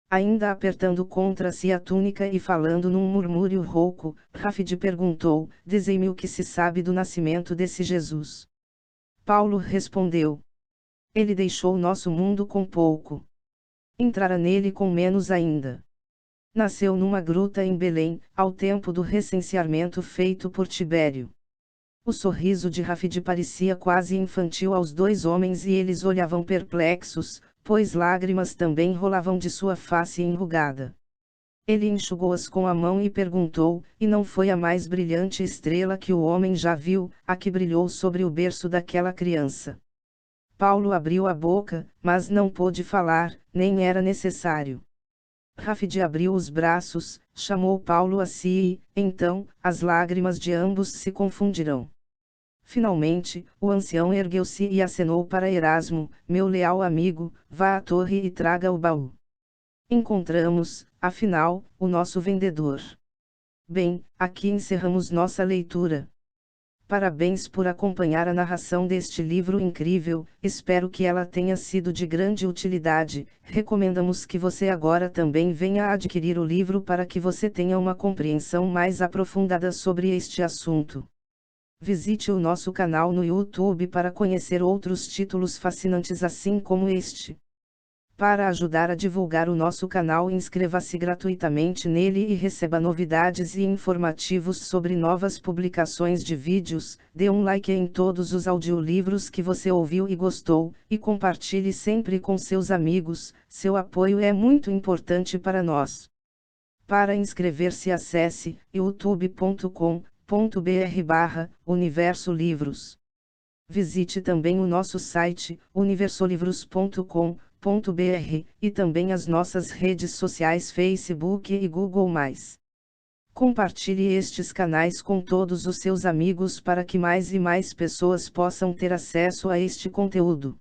Ainda apertando contra si a túnica e falando num murmúrio rouco, Rafide perguntou: Dizei-me o que se sabe do nascimento desse Jesus. Paulo respondeu: Ele deixou nosso mundo com pouco. Entrara nele com menos ainda. Nasceu numa gruta em Belém, ao tempo do recenseamento feito por Tibério. O sorriso de Rafide parecia quase infantil aos dois homens e eles olhavam perplexos, pois lágrimas também rolavam de sua face enrugada. Ele enxugou-as com a mão e perguntou: E não foi a mais brilhante estrela que o homem já viu, a que brilhou sobre o berço daquela criança? Paulo abriu a boca, mas não pôde falar, nem era necessário. Rafide abriu os braços, chamou Paulo a si e, então, as lágrimas de ambos se confundirão. Finalmente, o ancião ergueu-se e acenou para Erasmo: Meu leal amigo, vá à torre e traga o baú. Encontramos, afinal, o nosso vendedor. Bem, aqui encerramos nossa leitura. Parabéns por acompanhar a narração deste livro incrível, espero que ela tenha sido de grande utilidade. Recomendamos que você agora também venha a adquirir o livro para que você tenha uma compreensão mais aprofundada sobre este assunto. Visite o nosso canal no YouTube para conhecer outros títulos fascinantes assim como este. Para ajudar a divulgar o nosso canal, inscreva-se gratuitamente nele e receba novidades e informativos sobre novas publicações de vídeos. Dê um like em todos os audiolivros que você ouviu e gostou, e compartilhe sempre com seus amigos. Seu apoio é muito importante para nós. Para inscrever-se, acesse youtube.com.br/Universo Livros. Visite também o nosso site, universolivros.com.br, e também as nossas redes sociais Facebook e Google+. Compartilhe estes canais com todos os seus amigos para que mais e mais pessoas possam ter acesso a este conteúdo.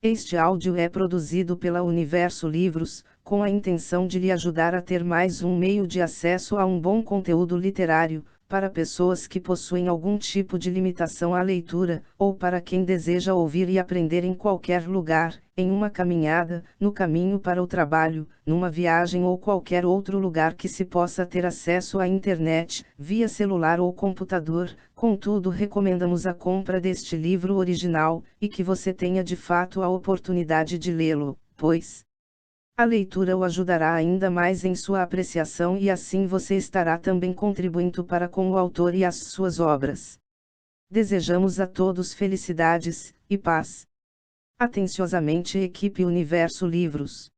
Este áudio é produzido pela Universo Livros, com a intenção de lhe ajudar a ter mais um meio de acesso a um bom conteúdo literário, para pessoas que possuem algum tipo de limitação à leitura, ou para quem deseja ouvir e aprender em qualquer lugar, em uma caminhada, no caminho para o trabalho, numa viagem ou qualquer outro lugar que se possa ter acesso à internet, via celular ou computador. Contudo, recomendamos a compra deste livro original, e que você tenha de fato a oportunidade de lê-lo, pois a leitura o ajudará ainda mais em sua apreciação e assim você estará também contribuindo para com o autor e as suas obras. Desejamos a todos felicidades e paz. Atenciosamente, Equipe Universo Livros.